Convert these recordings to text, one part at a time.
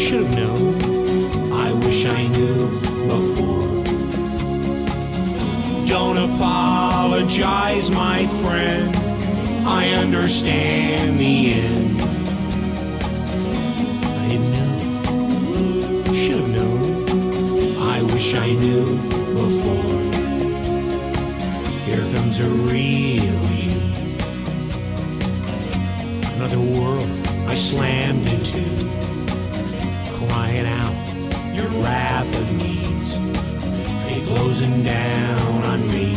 Should have known, I wish I knew before. Don't apologize, my friend, I understand the end. I didn't know, should have known, I wish I knew before. Here comes a real you, another world I slammed into, crying out your wrath of needs, they closing down on me.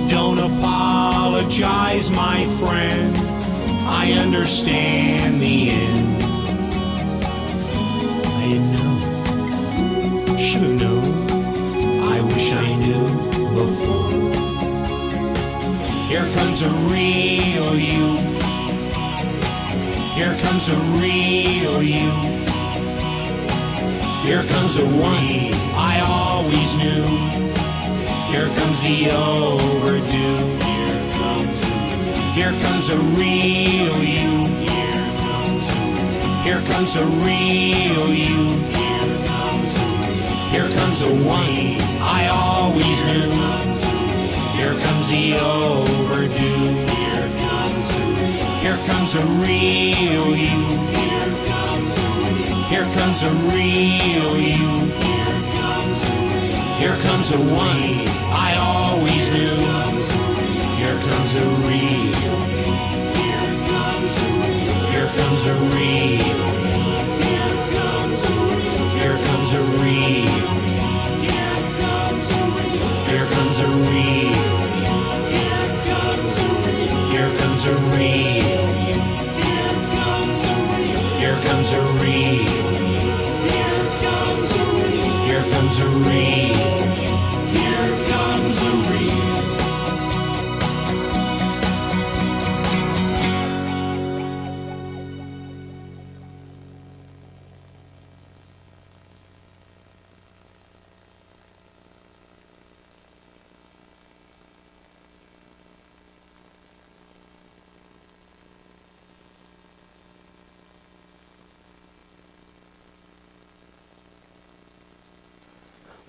Don't apologize, my friend, I understand the end. I didn't know, should have known, I wish I knew before. Here comes a real you, here comes a real you, here comes the one I always knew. Here comes the overdue. Here comes a real you. Here comes a real you. Here comes the one I always knew. Here comes the overdue. Here comes a real you. Here comes a real you. Here comes the one I always knew. Here comes a real. Here comes a real. Here comes a real. Here comes a real. Here comes a real. Here comes a real. Here comes a real. Here comes a real.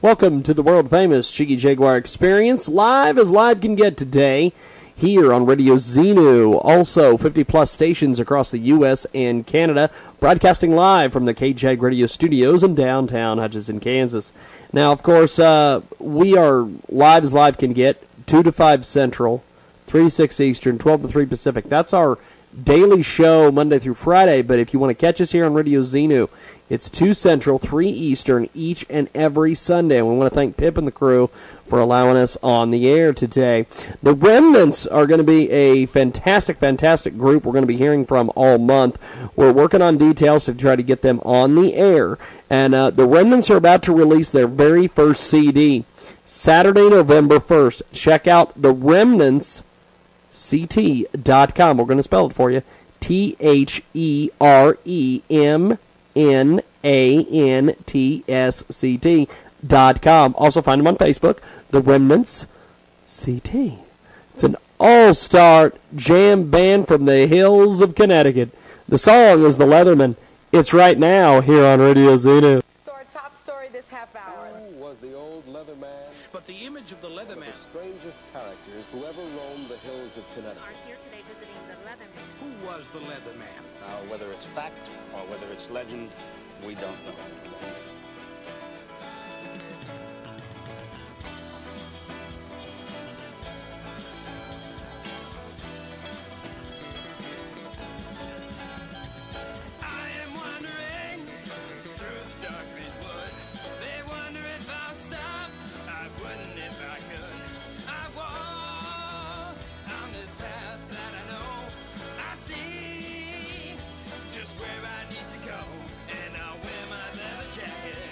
Welcome to the world-famous Jiggy Jaguar Experience, live as live can get today, here on Radio Xenu. Also, 50-plus stations across the U.S. and Canada, broadcasting live from the KJAG Radio Studios in downtown Hutchinson, Kansas. Now, of course, we are live as live can get, 2 to 5 Central, 3 to 6 Eastern, 12 to 3 Pacific. That's our daily show Monday through Friday, but if you want to catch us here on Radio Xenu, it's 2 Central, 3 Eastern, each and every Sunday. And we want to thank Pip and the crew for allowing us on the air today. The Remnants are going to be a fantastic, fantastic group we're going to be hearing from all month. We're working on details to try to get them on the air. And the Remnants are about to release their very first CD, Saturday, November 1st. Check out the RemnantsCT.com. We're going to spell it for you. TheRemnantsCT.com. Also find them on Facebook, The Remnants CT. It's an all-star jam band from the hills of Connecticut. The song is The Leatherman. It's right now here on Radio Xenu. So our top story this half hour. Who was the old Leatherman? But the image of the Leatherman, One of the strangest characters who ever roamed the hills of Connecticut. Are here today visiting the Leatherman. who was the Leatherman? Now, whether it's fact or whether it's legend, we don't know. I am wandering through the dark redwood. They wonder if I'll stop. I wouldn't if I could. I walk on this path that I know. I see just where I need to go, and I'll wear my leather jacket.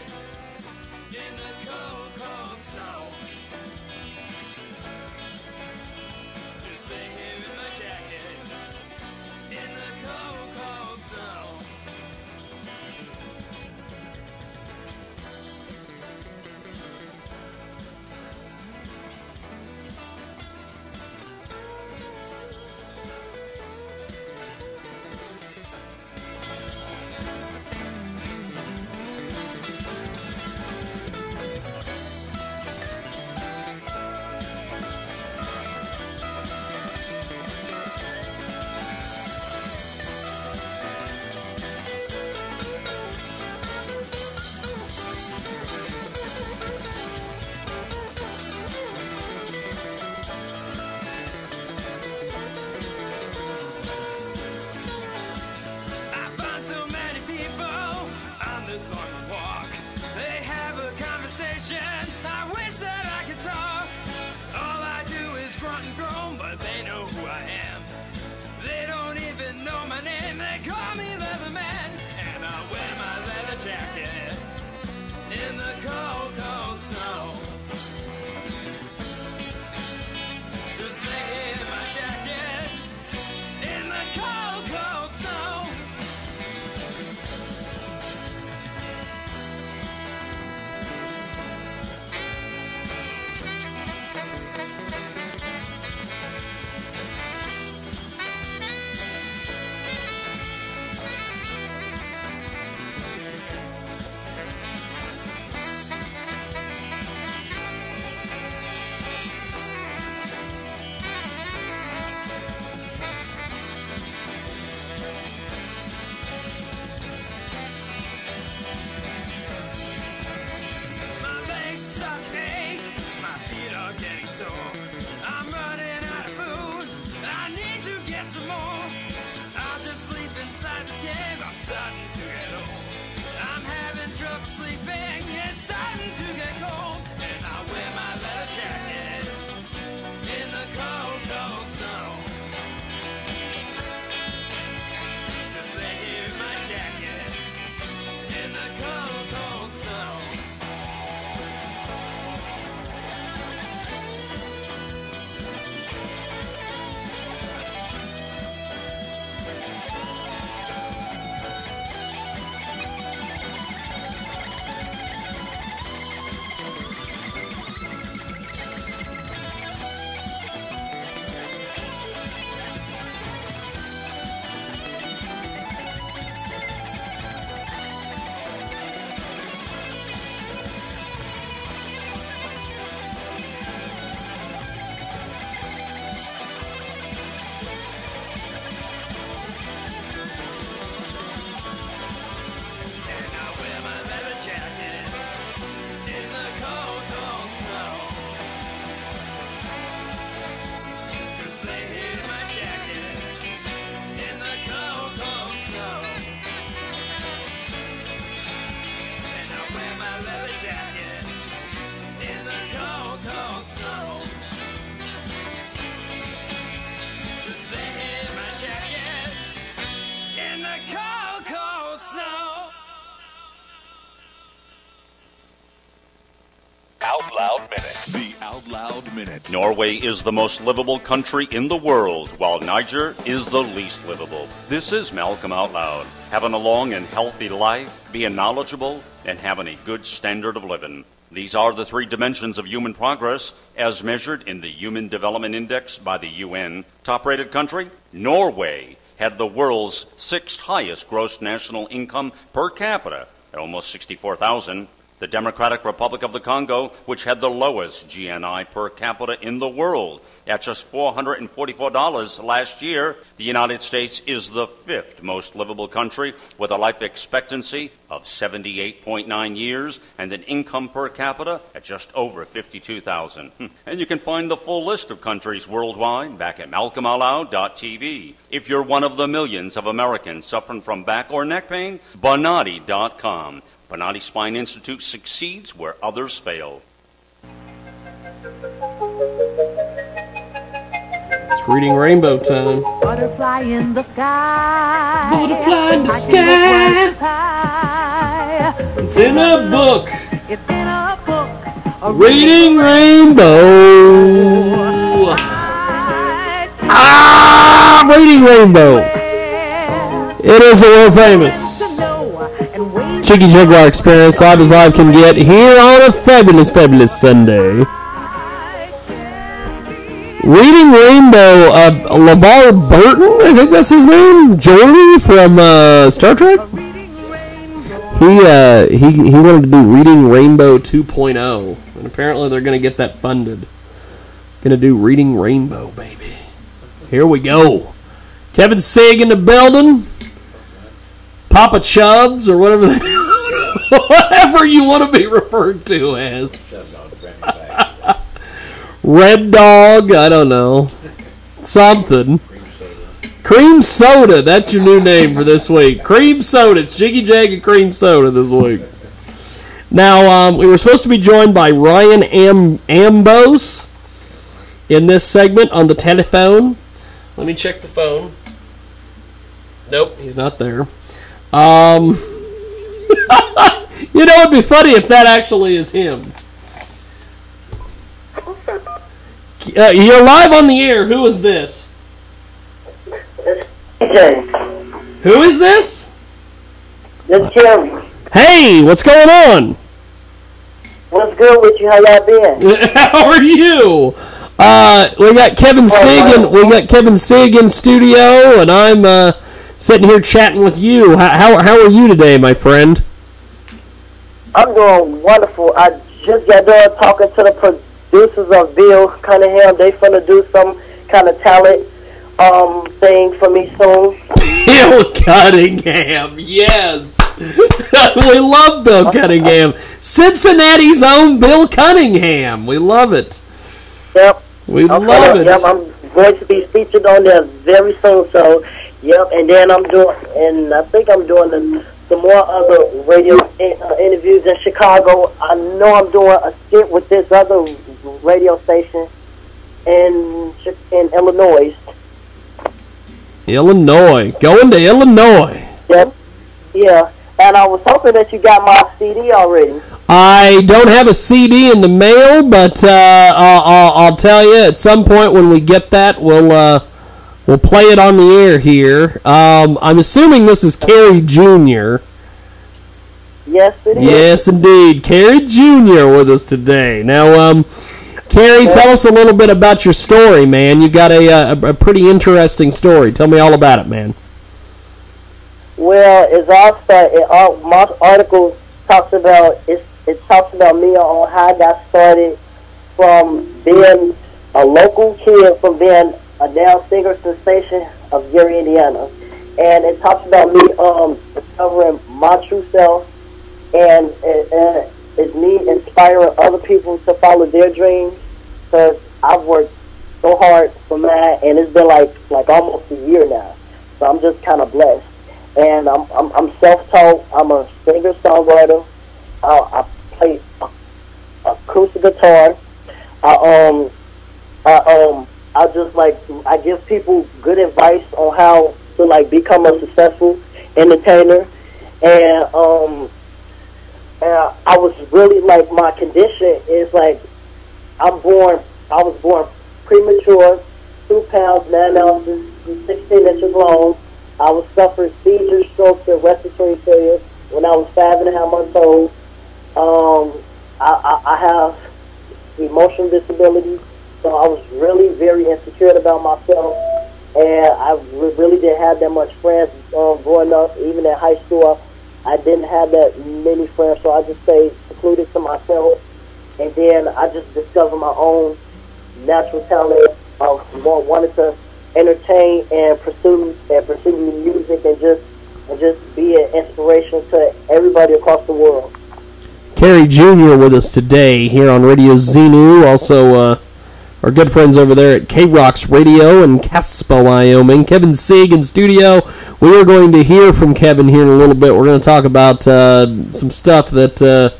Loud Minute. Norway is the most livable country in the world, while Niger is the least livable. This is Malcolm Out Loud. Having a long and healthy life, being knowledgeable, and having a good standard of living. These are the three dimensions of human progress as measured in the Human Development Index by the UN. Top-rated country? Norway had the world's sixth highest gross national income per capita at almost $64,000. The Democratic Republic of the Congo, which had the lowest GNI per capita in the world at just $444 last year. The United States is the fifth most livable country with a life expectancy of 78.9 years and an income per capita at just over $52,000. And you can find the full list of countries worldwide back at malcolmoutloud.tv. If you're one of the millions of Americans suffering from back or neck pain, Bonati.com. Bonati Spine Institute succeeds where others fail. It's reading rainbow time. Butterfly in the sky. Butterfly in the sky. It's in a book. It's in a book. Reading rainbow. Reading rainbow. It is a world famous Jiggy Jaguar experience, live as live can get, here on a fabulous, fabulous Sunday. Reading Rainbow, LeVar Burton, I think that's his name, Geordi from Star Trek. He wanted to do Reading Rainbow 2.0, and apparently they're going to get that funded. Going to do Reading Rainbow, baby. Here we go. Kevin Sig in the building. Papa Chubbs, or whatever you want to be referred to as. Red Dog, I don't know. Something. Cream Soda, that's your new name for this week. Cream Soda, it's Jiggy Jag and Cream Soda this week. Now, we were supposed to be joined by Ryan Ambos in this segment on the telephone. Let me check the phone. Nope, he's not there. You know, it'd be funny if that actually is him. You're live on the air. Who is this? Who is this? It's Jeremy. Hey, what's going on? What's good with you? How y'all been? How are you? We got Kevin Sig. We got Kevin Sig in studio, and I'm sitting here chatting with you. How are you today, my friend? I'm doing wonderful. I just got done talking to the producers of Bill Cunningham. They finna do some kind of talent thing for me soon. Bill Cunningham, yes. We love Bill Cunningham. Cincinnati's own Bill Cunningham. We love it. Yep. We love it. Yep, I'm going to be featured on there very soon, so... Yep, and then I think I'm doing some more other radio interviews in Chicago. I know I'm doing a skit with this other radio station in Illinois. Illinois. Going to Illinois. Yep. Yeah, and I was hoping that you got my CD already. I don't have a CD in the mail, but I'll tell you, at some point when we get that, we'll play it on the air here. I'm assuming this is Kerry Jr. Yes, it is. Yes, indeed. Kerry Jr. with us today. Now, Kerry, tell us a little bit about your story, man. You got a pretty interesting story. Tell me all about it, man. Well, as I started, my article talks about it talks about me on how I got started from being a local kid, from being a down singer sensation of Gary, Indiana. And it talks about me discovering my true self, and it's me inspiring other people to follow their dreams, because I've worked so hard for mine, and it's been like almost a year now. So I'm just kind of blessed. And I'm self-taught. I'm a singer-songwriter. I play acoustic guitar. I give people good advice on how to become a successful entertainer, and I was really my condition is I I was born premature, 2 pounds, 9 ounces, and 16 inches long. I was suffering seizures, strokes, and respiratory failure when I was 5.5 months old. I have emotional disability, so I was really very insecure about myself, and I really didn't have that much friends growing up. Even in high school, I didn't have that many friends, so I just stayed secluded to myself. And then I just discovered my own natural talent of wanted to entertain and pursue music and just be an inspiration to everybody across the world. Kerry Jr. with us today here on Radio Xenu. Also, our good friends over there at K-Rocks Radio in Caspa, Wyoming. Kevin Sieg in studio. We are going to hear from Kevin here in a little bit. We're going to talk about some stuff that... well,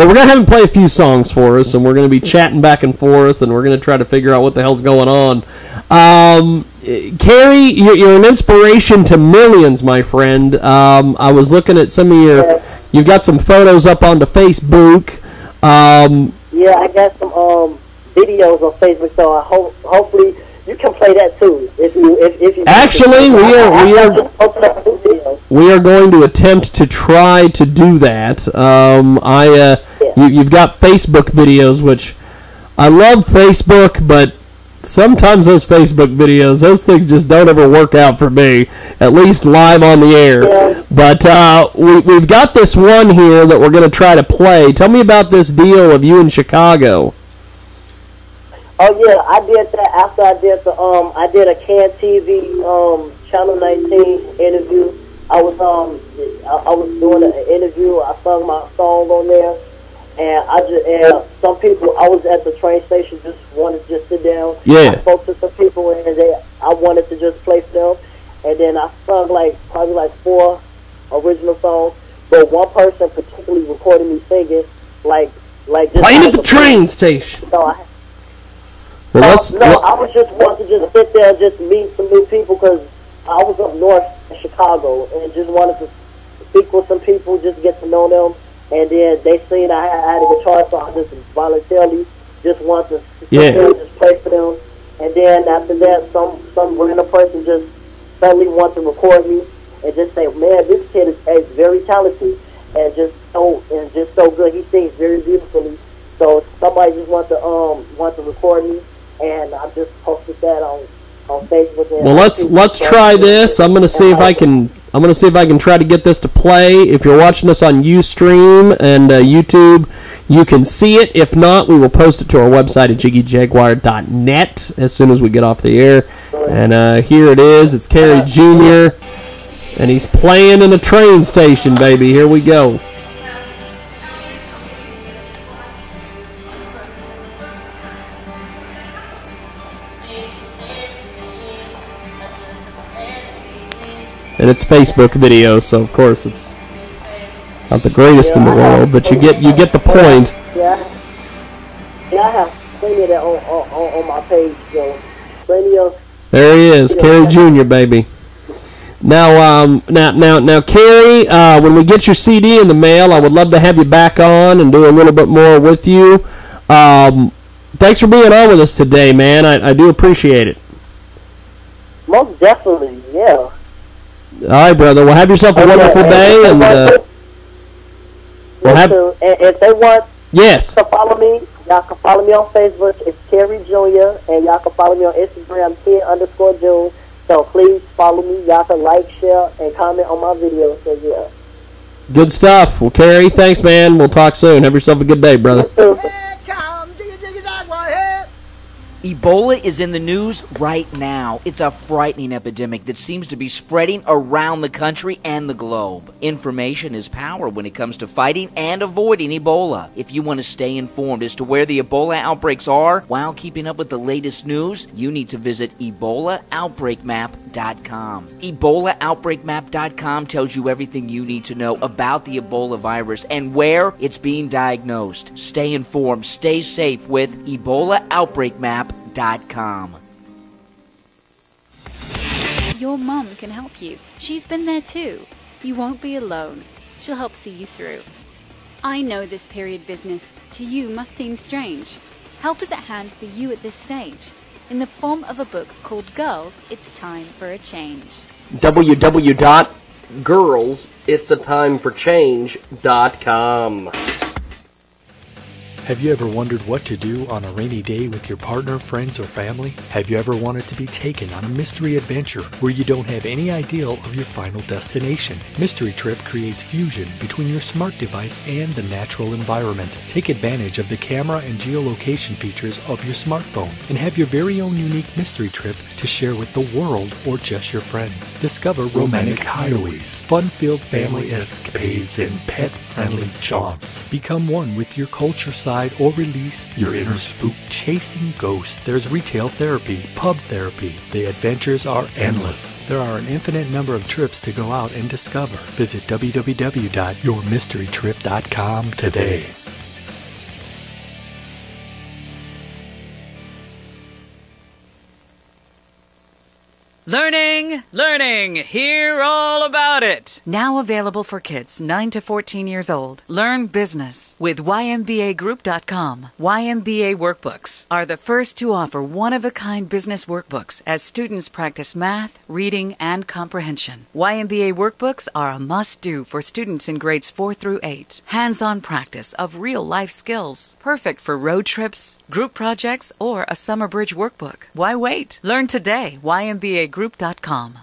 we're going to have him play a few songs for us, and we're going to be chatting back and forth, and we're going to try to figure out what the hell's going on. Kerry, you're an inspiration to millions, my friend. I was looking at some of your... You've got some photos up onto Facebook. Yeah, I got some videos on Facebook, so hopefully you can play that too. If you actually, we are going to attempt to try to do that. You've got Facebook videos, which I love Facebook, but sometimes those Facebook videos, those things just don't ever work out for me, at least live on the air. Yeah. But we've got this one here that we're going to try to play. Tell me about this deal of you in Chicago. Oh yeah, I did that after I did a Can TV Channel 19 interview. I was doing an interview. I sung my song on there. And some people, I was at the train station, just wanted to just sit down. Yeah. I spoke to some people, and I wanted to just play for them. And then I sung probably 4 original songs. But one person particularly recorded me singing, like just playing at the train station. So I was just wanting to just sit there and just meet some new people because I was up north in Chicago and just wanted to speak with some people, just get to know them. And then they seen I had a guitar, so I just voluntarily just wanted to just play for them. And then after that, some random person just suddenly wanted to record me and just say, "Man, this kid is very talented and just so good. He sings very beautifully." So somebody just want to record me, and I just posted that on Facebook. Well, let's try this. I'm gonna see if I can try to get this to play. If you're watching us on Ustream and YouTube, you can see it. If not, we will post it to our website at jiggyjaguar.net as soon as we get off the air. And here it is. It's Kerry Jr. and he's playing in a train station, baby. Here we go. And it's Facebook video, so of course it's not the greatest in the world, but you get the point. Yeah, I have plenty of that on my page, so plenty of. There he is, Kerry Jr., baby. Now, Kerry, when we get your CD in the mail, I would love to have you back on and do a little bit more with you. Thanks for being on with us today, man. I do appreciate it. Most definitely, yeah. All right, brother. Well, have yourself a wonderful day, and we'll have. And if they want to follow me, y'all can follow me on Facebook. It's Kerry Jr. and y'all can follow me on Instagram, Ken_June. So please follow me. Y'all can like, share, and comment on my videos. So yeah. Good stuff. Well, Kerry, thanks, man. We'll talk soon. Have yourself a good day, brother. Ebola is in the news right now. It's a frightening epidemic that seems to be spreading around the country and the globe. Information is power when it comes to fighting and avoiding Ebola. If you want to stay informed as to where the Ebola outbreaks are while keeping up with the latest news, you need to visit EbolaOutbreakMap.com. EbolaOutbreakMap.com tells you everything you need to know about the Ebola virus and where it's being diagnosed. Stay informed, stay safe with EbolaOutbreakMap.com. Your mum can help you. She's been there too. You won't be alone. She'll help see you through. I know this period business to you must seem strange. Help is at hand for you at this stage, in the form of a book called Girls, It's Time for a Change. www.girlsitsatimeforchange.com. Have you ever wondered what to do on a rainy day with your partner, friends, or family? Have you ever wanted to be taken on a mystery adventure where you don't have any idea of your final destination? Mystery Trip creates fusion between your smart device and the natural environment. Take advantage of the camera and geolocation features of your smartphone and have your very own unique mystery trip to share with the world or just your friends. Discover romantic hideaways, fun-filled family escapades, and pet-friendly jaunts. Become one with your culture side or release your inner spook. Chasing ghosts. There's retail therapy, pub therapy. The adventures are endless. There are an infinite number of trips to go out and discover. Visit www.yourmysterytrip.com today. Learning! Hear all about it! Now available for kids 9 to 14 years old. Learn business with YMBAgroup.com. YMBA workbooks are the first to offer one-of-a-kind business workbooks as students practice math, reading, and comprehension. YMBA workbooks are a must-do for students in grades 4 through 8. Hands-on practice of real-life skills. Perfect for road trips, group projects, or a summer bridge workbook. Why wait? Learn today. YMBAgroup.com.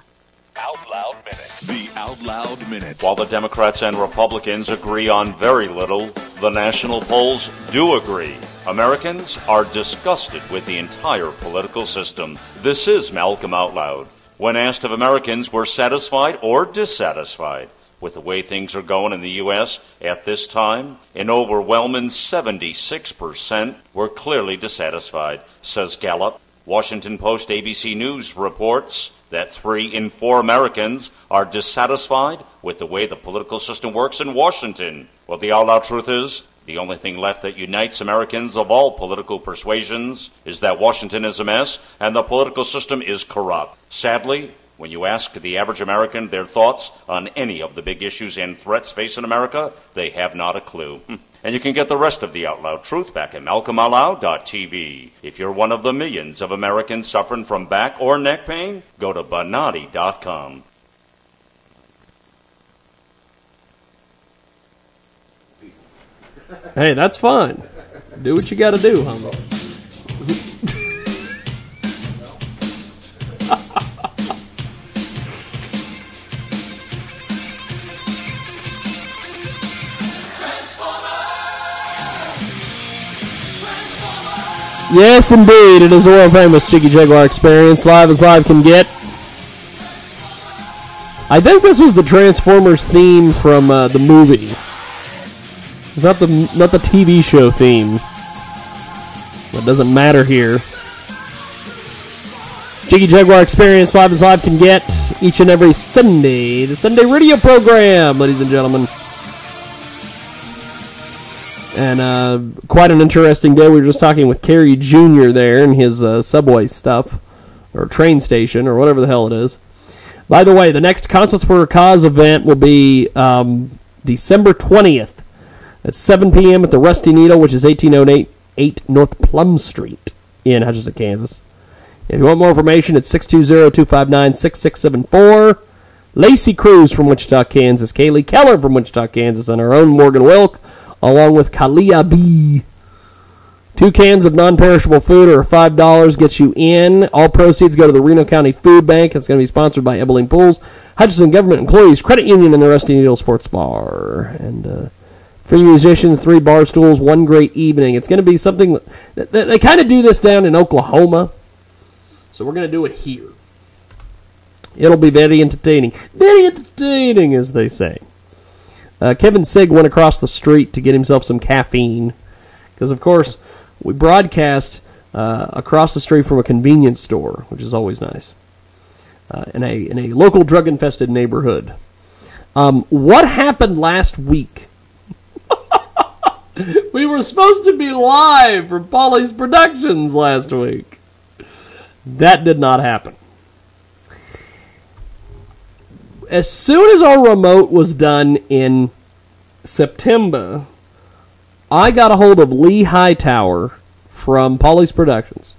Out Loud Minute. The Out Loud Minute. While the Democrats and Republicans agree on very little, the national polls do agree. Americans are disgusted with the entire political system. This is Malcolm Out Loud. When asked if Americans were satisfied or dissatisfied with the way things are going in the U.S. at this time, an overwhelming 76% were clearly dissatisfied, says Gallup. Washington Post ABC News reports that 3 in 4 Americans are dissatisfied with the way the political system works in Washington. Well, the all-out truth is, the only thing left that unites Americans of all political persuasions is that Washington is a mess and the political system is corrupt. Sadly, when you ask the average American their thoughts on any of the big issues and threats facing America, they have not a clue. And you can get the rest of the Out Loud truth back at malcolmoutloud.tv. If you're one of the millions of Americans suffering from back or neck pain, go to Bonati.com. Hey, that's fine. Do what you gotta do, humble. Yes, indeed, it is the world-famous Jiggy Jaguar experience, live as live can get. I think this was the Transformers theme from the movie. It's not the TV show theme. But it doesn't matter here. Jiggy Jaguar experience, live as live can get, each and every Sunday. The Sunday radio program, ladies and gentlemen. And quite an interesting day. We were just talking with Kerry Jr. there and his subway stuff, or train station, or whatever the hell it is. By the way, the next Concerts for a Cause event will be December 20th at 7 p.m. at the Rusty Needle, which is 1808 North Plum Street in Hutchinson, Kansas. If you want more information, it's 620-259-6674. Lacey Cruz from Wichita, Kansas. Kaylee Keller from Wichita, Kansas. And our own Morgan Wilk, along with Kalia B. 2 cans of non-perishable food or $5 gets you in. All proceeds go to the Reno County Food Bank. It's going to be sponsored by Ebeling Pools, Hutchinson Government Employees Credit Union, and the Rusty Needle Sports Bar. And free musicians, 3 bar stools, 1 great evening. It's going to be something... They kind of do this down in Oklahoma, so we're going to do it here. It'll be very entertaining. Very entertaining, as they say. Kevin Sigg went across the street to get himself some caffeine. Because, of course, we broadcast across the street from a convenience store, which is always nice, in a local drug-infested neighborhood. What happened last week? We were supposed to be live from Polly's Productions last week. That did not happen. As soon as our remote was done in September, I got a hold of Lee Hightower from Polly's Productions,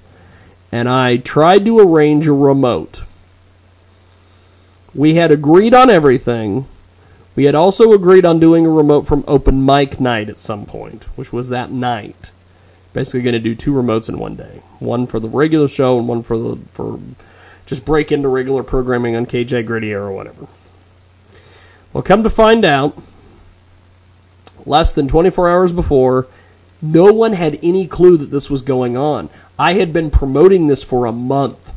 and I tried to arrange a remote. We had agreed on everything. We had also agreed on doing a remote from open mic night at some point, which was that night. Basically going to do 2 remotes in one day. One for the regular show and one for just break into regular programming on KJ Radio or whatever. Well, come to find out, less than 24 hours before, no one had any clue that this was going on. I had been promoting this for a month.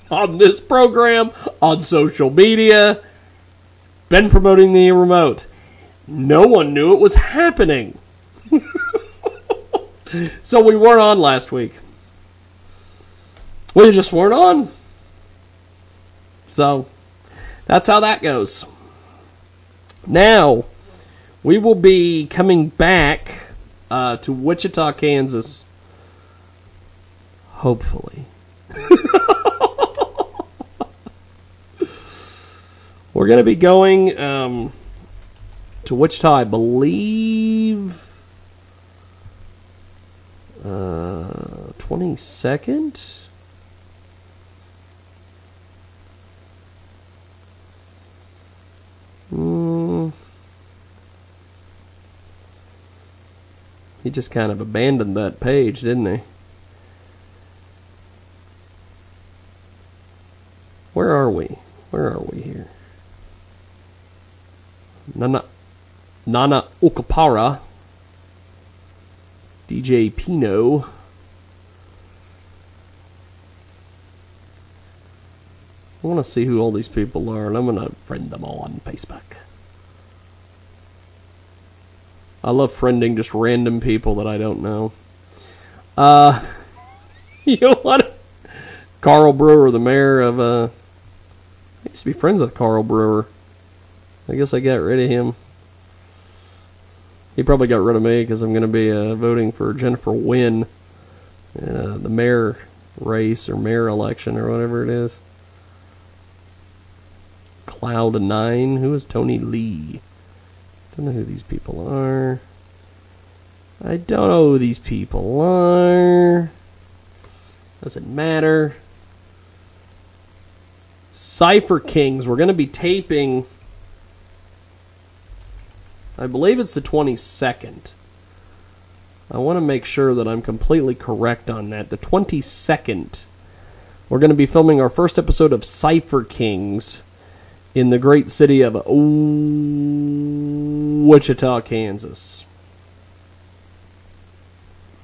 On this program, on social media, been promoting the remote. No one knew it was happening. So we weren't on last week. We just weren't on. So that's how that goes. Now, we will be coming back to Wichita, Kansas. Hopefully. We're going to be going to Wichita, I believe, 22nd? He just kind of abandoned that page, didn't he? Where are we? Where are we here? Nana Okapara, DJ Pino. I want to see who all these people are, and I'm going to friend them all on Facebook. I love friending just random people that I don't know. You know what? Carl Brewer, the mayor of, I used to be friends with Carl Brewer. I guess I got rid of him. He probably got rid of me because I'm going to be voting for Jennifer Wynn in the mayor race or mayor election or whatever it is. Cloud9. Who is Tony Lee? Don't know who these people are. I don't know who these people are. Doesn't matter. Cypher Kings. We're going to be taping, I believe it's the 22nd. I want to make sure that I'm completely correct on that. The 22nd. We're going to be filming our first episode of Cypher Kings in the great city of Wichita, Kansas.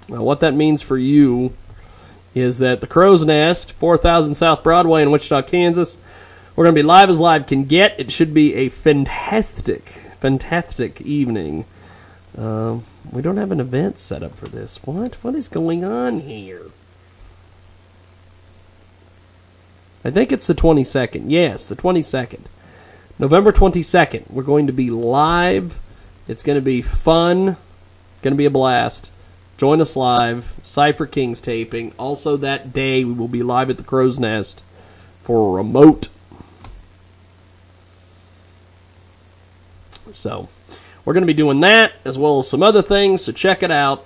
Now, what that means for you is that the Crow's Nest, 4000 South Broadway in Wichita, Kansas, we're going to be live as live can get. It should be a fantastic evening. We don't have an event set up for this. What is going on here? I think it's the 22nd. Yes, the 22nd. November 22nd. We're going to be live. It's going to be fun. It's going to be a blast. Join us live. Cypher Kings taping. Also that day we will be live at the Crow's Nest for a remote. So, we're going to be doing that as well as some other things, so check it out.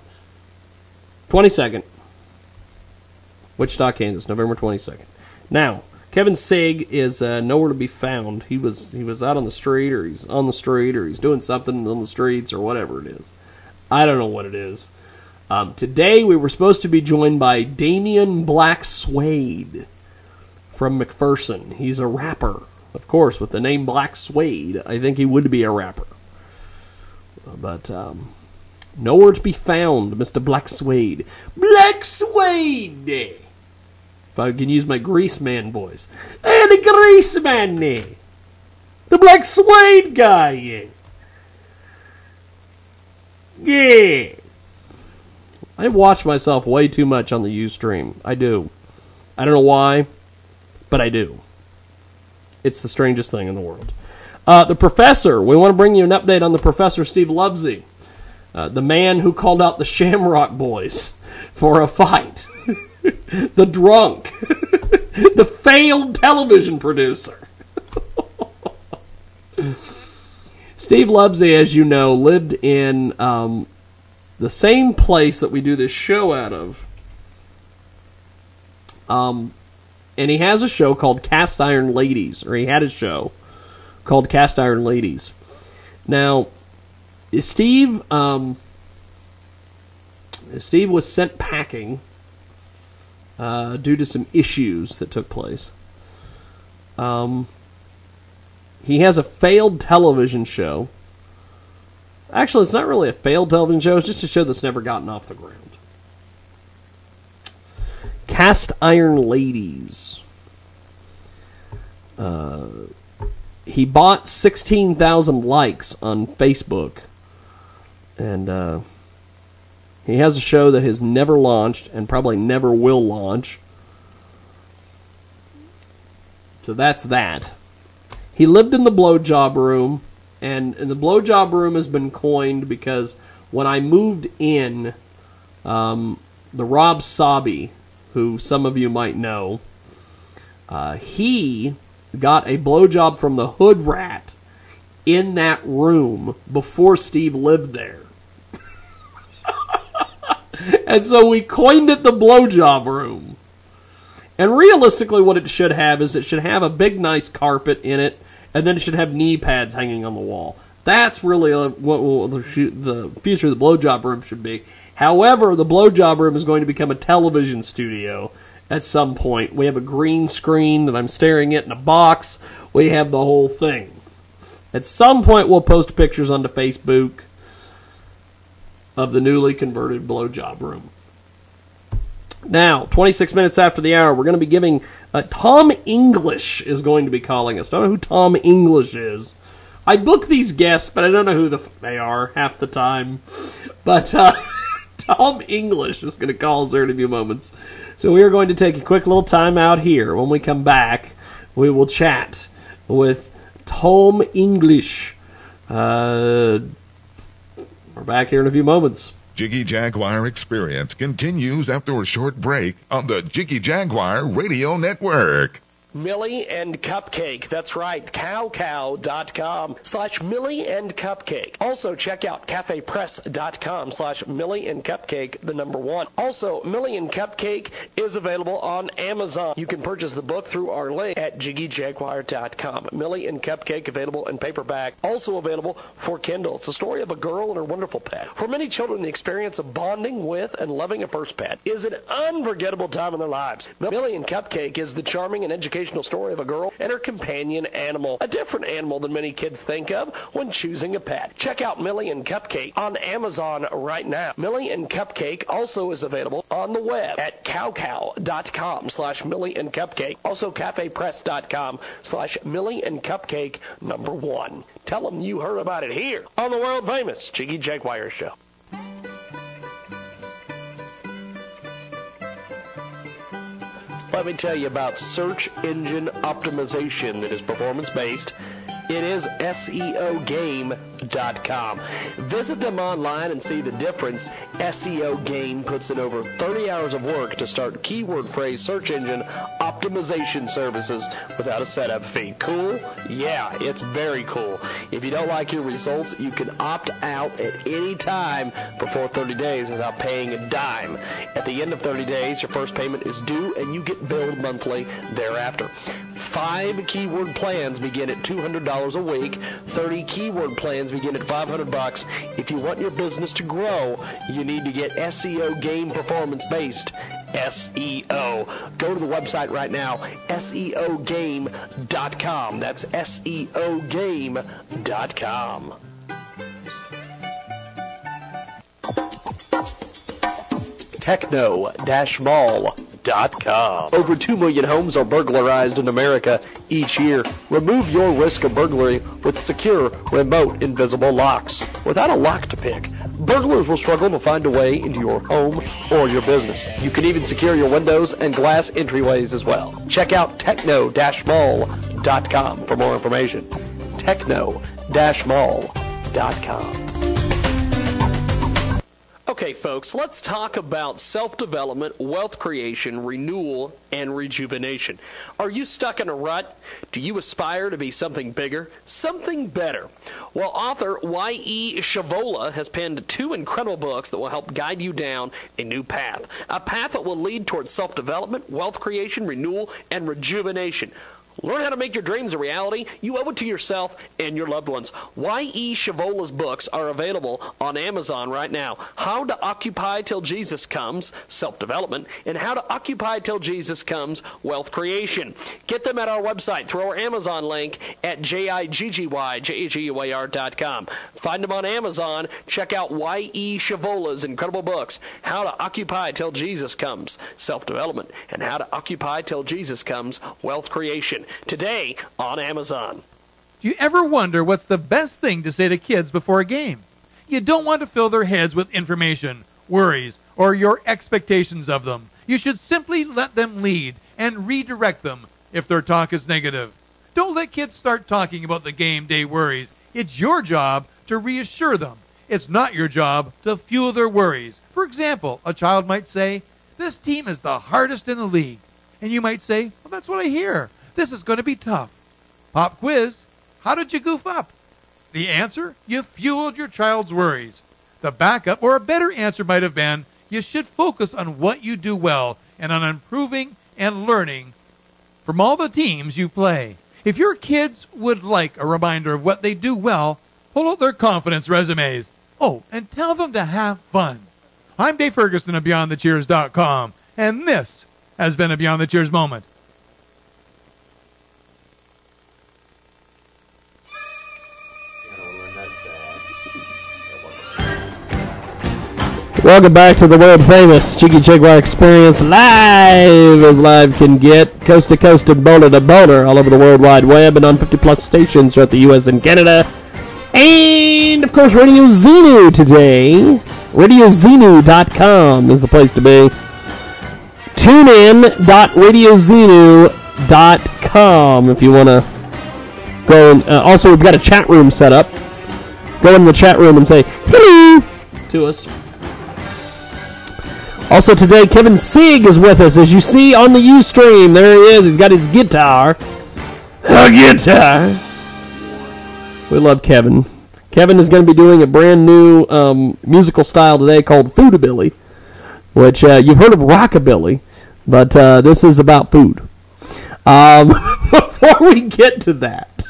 22nd. Wichita, Kansas, November 22nd. Now, Kevin Sig is nowhere to be found. He was out on the street, or he's on the street, or he's doing something on the streets, or whatever it is. I don't know what it is. Today we were supposed to be joined by Damian Black Suede from McPherson. He's a rapper. Of course, with the name Black Suede, I think he would be a rapper. But, nowhere to be found, Mr. Black Suede. Black Suede! If I can use my Grease Man voice. Hey, the Grease Man, the Black Suede guy, yeah. I watch myself way too much on the Ustream. I do. I don't know why, but I do. It's the strangest thing in the world. The Professor. We want to bring you an update on the Professor Steve Lubsey. The man who called out the Shamrock Boys for a fight. The drunk. The failed television producer. Steve Lubsey, as you know, lived in the same place that we do this show out of. And he has a show called Cast Iron Ladies, or he had a show called Cast Iron Ladies. Now, Steve was sent packing due to some issues that took place. He has a failed television show. Actually, it's not really a failed television show. It's just a show that's never gotten off the ground. Cast Iron Ladies. He bought 16,000 likes on Facebook. And he has a show that has never launched and probably never will launch. So that's that. He lived in the blowjob room. And the blowjob room has been coined because when I moved in, the Rob Sabi, who some of you might know, he got a blowjob from the hood rat in that room before Steve lived there. And so we coined it the blowjob room. And realistically what it should have is it should have a big nice carpet in it, and then it should have knee pads hanging on the wall. That's really what the future of the blowjob room should be. However, the blowjob room is going to become a television studio at some point. We have a green screen that I'm staring at in a box. We have the whole thing. At some point, we'll post pictures onto Facebook of the newly converted blowjob room. Now, 26 minutes after the hour, we're going to be giving... Tom English is going to be calling us. Don't know who Tom English is. I book these guests, but I don't know who they are half the time. But Tom English is going to call us there in a few moments. So we are going to take a quick little time out here. When we come back, we will chat with Tom English. We're back here in a few moments. Jiggy Jaguar Experience continues after a short break on the Jiggy Jaguar Radio Network. Millie and Cupcake. That's right. cowcow.com/Millie and Cupcake. Also, check out cafepress.com/Millie and Cupcake, the number one. Also, Millie and Cupcake is available on Amazon. You can purchase the book through our link at jiggyjaguar.com. Millie and Cupcake available in paperback. Also available for Kindle. It's a story of a girl and her wonderful pet. For many children, the experience of bonding with and loving a first pet is an unforgettable time in their lives. Millie and Cupcake is the charming and educational story of a girl and her companion animal, a different animal than many kids think of when choosing a pet. Check out Millie and Cupcake on Amazon right now. Millie and Cupcake also is available on the web at cowcow.com/Millie and Cupcake. Also cafepress.com/Millie and Cupcake number one. Tell them you heard about it here on the world famous Jiggy Jaguar Show. Let me tell you about search engine optimization that is performance-based. It is SEOgame.com. Visit them online and see the difference. SEO Game puts in over 30 hours of work to start keyword phrase search engine optimization services without a setup fee. Cool? Yeah, it's very cool. If you don't like your results, you can opt out at any time before 30 days without paying a dime. At the end of 30 days, your first payment is due and you get billed monthly thereafter. 5 keyword plans begin at $200 a week. 30 keyword plans begin at $500. If you want your business to grow, you need to get SEO Game performance-based SEO. Go to the website right now, SEOgame.com. That's SEOgame.com. Techno-mall.com. Over 2 million homes are burglarized in America each year. Remove your risk of burglary with secure, remote, invisible locks. Without a lock to pick, burglars will struggle to find a way into your home or your business. You can even secure your windows and glass entryways as well. Check out techno-mall.com for more information. Techno-mall.com. Okay, folks, let's talk about self-development, wealth creation, renewal, and rejuvenation. Are you stuck in a rut? Do you aspire to be something bigger, something better? Well, author Y.E. Shavola has penned 2 incredible books that will help guide you down a new path, a path that will lead towards self-development, wealth creation, renewal, and rejuvenation. Learn how to make your dreams a reality. You owe it to yourself and your loved ones. Y.E. Shavola's books are available on Amazon right now. How to Occupy Till Jesus Comes, Self-Development, and How to Occupy Till Jesus Comes, Wealth Creation. Get them at our website through our Amazon link at JIGGYJAGUAR.com. Find them on Amazon. Check out Y.E. Shavola's incredible books, How to Occupy Till Jesus Comes, Self-Development, and How to Occupy Till Jesus Comes, Wealth Creation. Today on Amazon. Do you ever wonder what's the best thing to say to kids before a game? You don't want to fill their heads with information, worries, or your expectations of them. You should simply let them lead and redirect them if their talk is negative. Don't let kids start talking about the game day worries. It's your job to reassure them. It's not your job to fuel their worries. For example, a child might say, "This team is the hardest in the league." And you might say, "Well, that's what I hear. This is going to be tough." Pop quiz. How did you goof up? The answer? You fueled your child's worries. The backup or a better answer might have been, you should focus on what you do well and on improving and learning from all the teams you play. If your kids would like a reminder of what they do well, pull out their confidence resumes. Oh, and tell them to have fun. I'm Dave Ferguson of BeyondTheCheers.com, and this has been a Beyond the Cheers moment. Welcome back to the world famous Jiggy Jaguar Experience, live as live can get, coast to coast and boulder to boulder, all over the World Wide Web and on 50-plus stations throughout the U.S. and Canada. And, of course, Radio Xenu today. RadioXenu.com is the place to be. TuneIn.RadioXenu.com if you want to go. And, also, we've got a chat room set up. Go in the chat room and say hello to us. Also today, Kevin Sieg is with us, as you see on the Ustream. There he is. He's got his guitar. A guitar. We love Kevin. Kevin is going to be doing a brand new musical style today called Foodabilly, which you've heard of rockabilly, but this is about food. Before we get to that,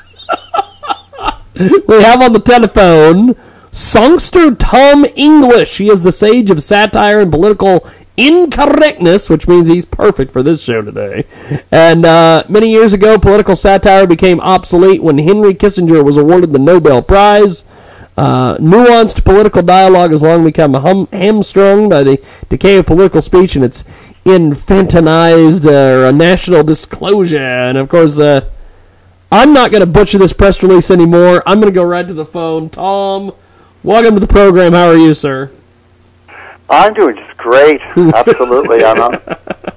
we have on the telephone songster Tom English. He is the sage of satire and political incorrectness, which means he's perfect for this show today. And many years ago, political satire became obsolete when Henry Kissinger was awarded the Nobel Prize. Nuanced political dialogue has long become hamstrung by the decay of political speech and its infantilized or national disclosure. And, of course, I'm not going to butcher this press release anymore. I'm going to go right to the phone. Tom, welcome to the program. How are you, sir? I'm doing just great. Absolutely. I'm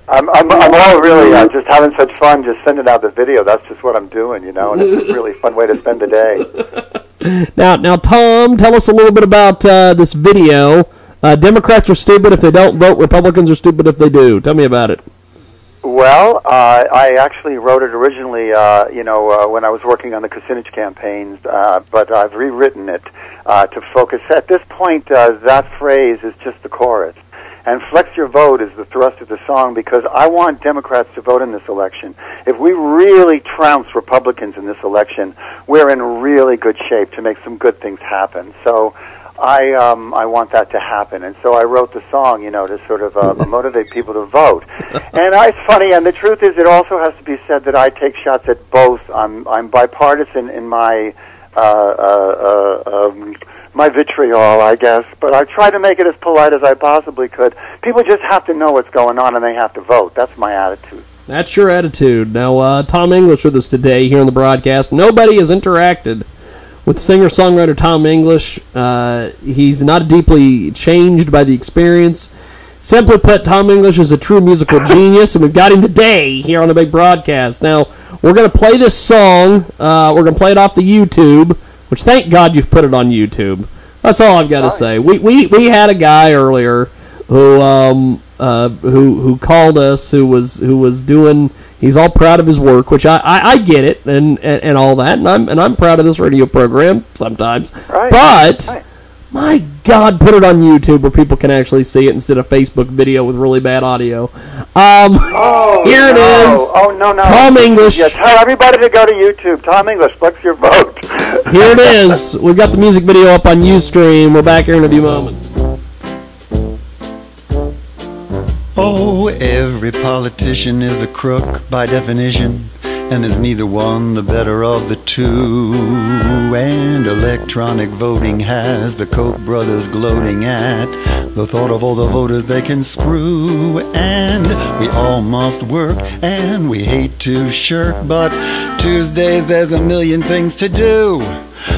all really just having such fun just sending out the video. That's just what I'm doing, and it's a really fun way to spend the day. Now, Tom, tell us a little bit about this video. Democrats are stupid if they don't vote. Republicans are stupid if they do. Tell me about it. Well, I actually wrote it originally, when I was working on the Kucinich campaigns, but I've rewritten it to focus. At this point, that phrase is just the chorus. And Flex Your Vote is the thrust of the song because I want Democrats to vote in this election. If we really trounce Republicans in this election, we're in really good shape to make some good things happen. So I want that to happen, and so I wrote the song, to sort of motivate people to vote. And it's funny, and the truth is, it also has to be said that I take shots at both. I'm bipartisan in my my vitriol, I guess, but I try to make it as polite as I possibly could. People just have to know what's going on, and they have to vote. That's my attitude. That's your attitude. Now, Tom English with us today here on the broadcast. Nobody has interacted with singer-songwriter Tom English. He's not deeply changed by the experience. Simply put, Tom English is a true musical genius, and we've got him today here on the big broadcast. Now, we're going to play this song. We're going to play it off the YouTube, which thank God you've put it on YouTube. That's all I've got to say. We had a guy earlier who called us who was doing. He's all proud of his work, which I get it and all that, and I'm proud of this radio program sometimes. Right. But Right. my God, put it on YouTube where people can actually see it instead of Facebook video with really bad audio. Here it is. Oh, no. Tom English. Yeah, tell everybody to go to YouTube. Tom English, flex your vote. Here it is. We've got the music video up on Ustream. We're back here in a few moments. Oh, every politician is a crook by definition, and is neither one the better of the two. And electronic voting has the Koch brothers gloating at the thought of all the voters they can screw. And we all must work, and we hate to shirk, but Tuesdays there's a million things to do.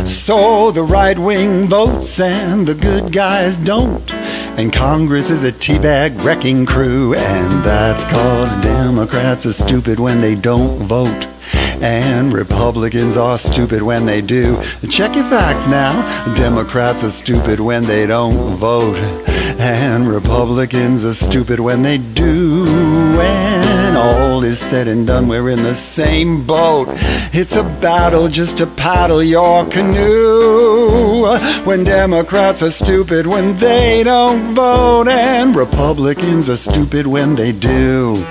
So the right wing votes and the good guys don't. And Congress is a teabag wrecking crew, and that's 'cause Democrats are stupid when they don't vote. And Republicans are stupid when they do. Check your facts now. Democrats are stupid when they don't vote. And Republicans are stupid when they do. When all is said and done, we're in the same boat. It's a battle just to paddle your canoe. When Democrats are stupid when they don't vote. And Republicans are stupid when they do.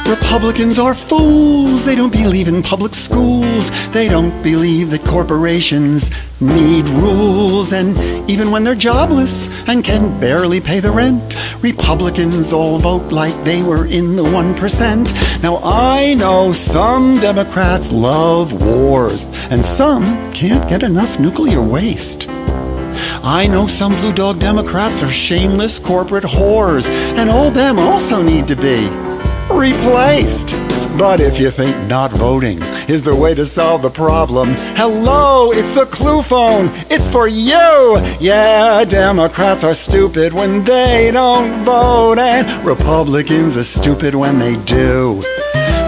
Republicans are fools. They don't believe in public schools. They don't believe that corporations need rules. And even when they're jobless and can barely pay the rent, Republicans all vote like they were in the 1%. Now I know some Democrats love wars, and some can't get enough nuclear waste. I know some blue dog Democrats are shameless corporate whores, and all them also need to be replaced. But if you think not voting is the way to solve the problem, hello, it's the Clue Phone. It's for you. Yeah, Democrats are stupid when they don't vote, and Republicans are stupid when they do.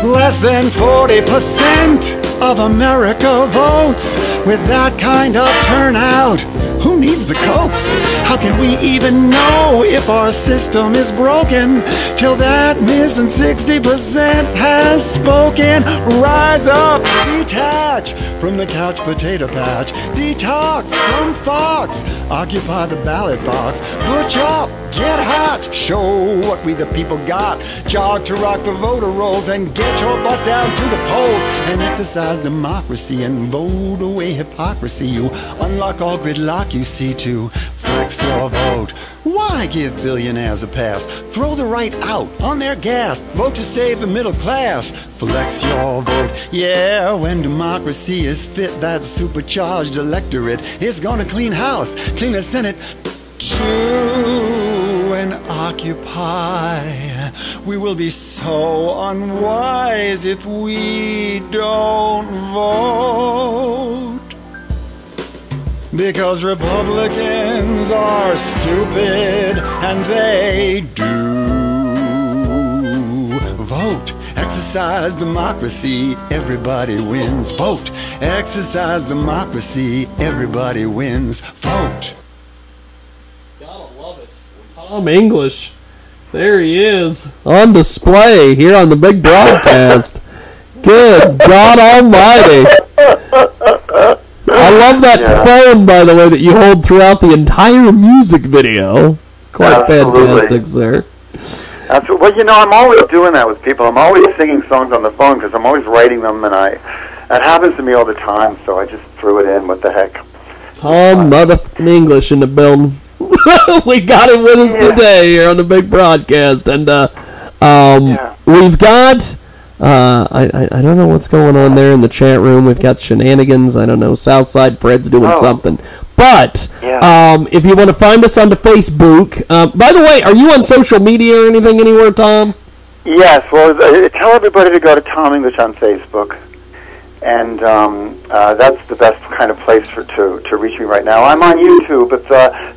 Less than 40% of America votes. With that kind of turnout, who needs the Copes? How can we even know if our system is broken till that missing 60% has spoken? Rise up, detach from the couch potato patch, detox from Fox, occupy the ballot box, butch up, get hot, show what we the people got, jog to rock the voter rolls and get your butt down to the polls and exercise democracy and vote away hypocrisy. You unlock all gridlock you see to flex your vote. Why give billionaires a pass? Throw the right out on their gas. Vote to save the middle class. Flex your vote. Yeah, when democracy is fit, that supercharged electorate is gonna clean house, clean the Senate too, and occupy. We will be so unwise if we don't vote. Because Republicans are stupid and they do vote. Exercise democracy, everybody wins. Vote. Exercise democracy, everybody wins. Vote. Gotta love it. Tom English. There he is. On display here on the big broadcast. Good God Almighty. I love that phone, by the way, that you hold throughout the entire music video. Quite fantastic, sir. Well, you know, I'm always doing that with people. I'm always singing songs on the phone because I'm always writing them, and it happens to me all the time, so I just threw it in. What the heck? Tom motherfucking English in the building. We got him with us today here on the big broadcast, and we've got... I don't know what's going on there in the chat room. We've got shenanigans. I don't know. Southside Fred's doing something. But if you want to find us on the Facebook, by the way, are you on social media or anything anywhere, Tom? Yes. Well, tell everybody to go to Tom English on Facebook, and that's the best kind of place to reach me right now. I'm on YouTube. If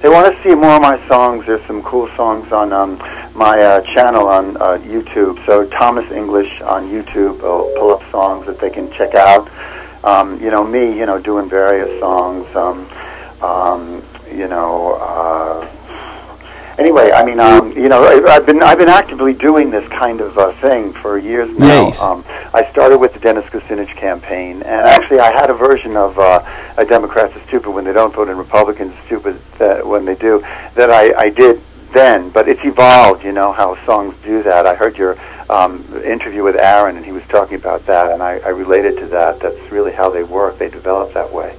they want to see more of my songs, there's some cool songs on my channel on YouTube. So Thomas English on YouTube will pull up songs that they can check out. You know, me, doing various songs. Anyway, I mean, I've been actively doing this kind of thing for years now. Nice. I started with the Dennis Kucinich campaign, and actually, I had a version of "A Democrats are stupid when they don't vote and Republicans are stupid when they do" that I did then, but it's evolved. You know how songs do that. I heard your interview with Aaron, and he was talking about that, and I related to that. That's really how they work. They develop that way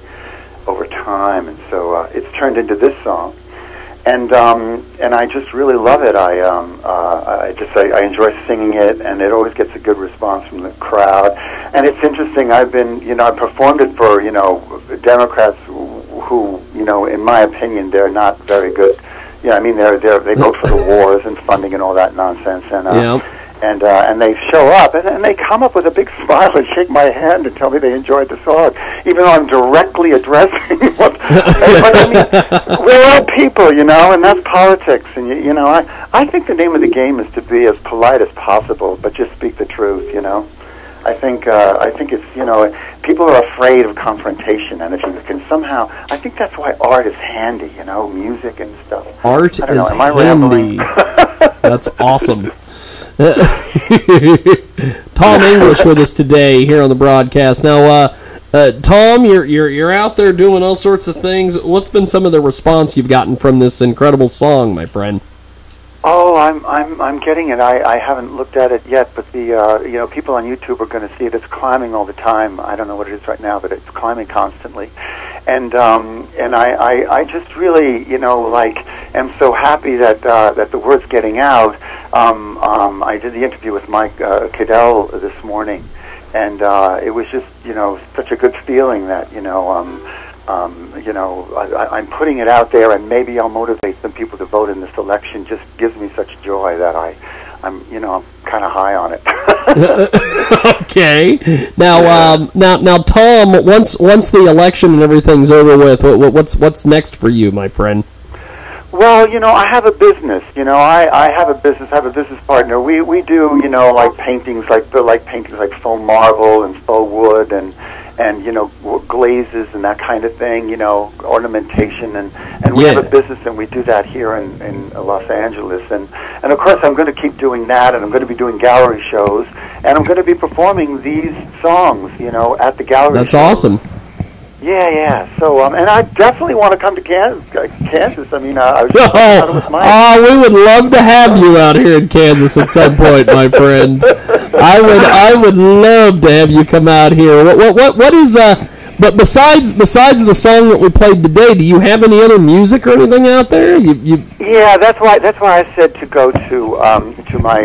over time, and so it's turned into this song. And I just really love it. I enjoy singing it, and it always gets a good response from the crowd. And it's interesting. I performed it for Democrats who in my opinion, they're not very good. I mean they vote for the wars and funding and all that nonsense. And and they show up and they come up with a big smile and shake my hand and tell me they enjoyed the song, even though I'm directly addressing what. But I mean, we're all people, and that's politics. And I think the name of the game is to be as polite as possible, but just speak the truth. I think it's people are afraid of confrontation, and if you can somehow, I think that's why art is handy. Music and stuff. Art I don't know, is am I rambling? handy. That's awesome. Tom English with us today here on the broadcast. Now, Tom, you're out there doing all sorts of things. What's been some of the response you've gotten from this incredible song, my friend? Oh, I'm getting it. I haven't looked at it yet, but the people on YouTube are going to see it. It's climbing all the time. I don't know what it is right now, but it's climbing constantly. And I just really am so happy that the word's getting out. I did the interview with Mike Cadell this morning, and it was just such a good feeling that I'm putting it out there, and maybe I'll motivate some people to vote in this election. Just gives me such joy that I'm kind of high on it. Okay. Now, Tom, once the election and everything's over with, what's next for you, my friend? Well, I have a business. I have a business. I have a business partner. We do paintings like faux marble and faux wood and glazes and that kind of thing, ornamentation, and we have a business, and we do that here in Los Angeles, and of course I'm going to keep doing that, and I'm going to be doing gallery shows, and I'm going to be performing these songs, at the gallery That's shows. awesome. Yeah. So, and I definitely want to come to Kansas. I mean, I was just talking with Mike. We would love to have you out here in Kansas at some point, my friend. I would love to have you come out here. What is but besides the song that we played today, do you have any other music or anything out there? Yeah, that's why I said to go to my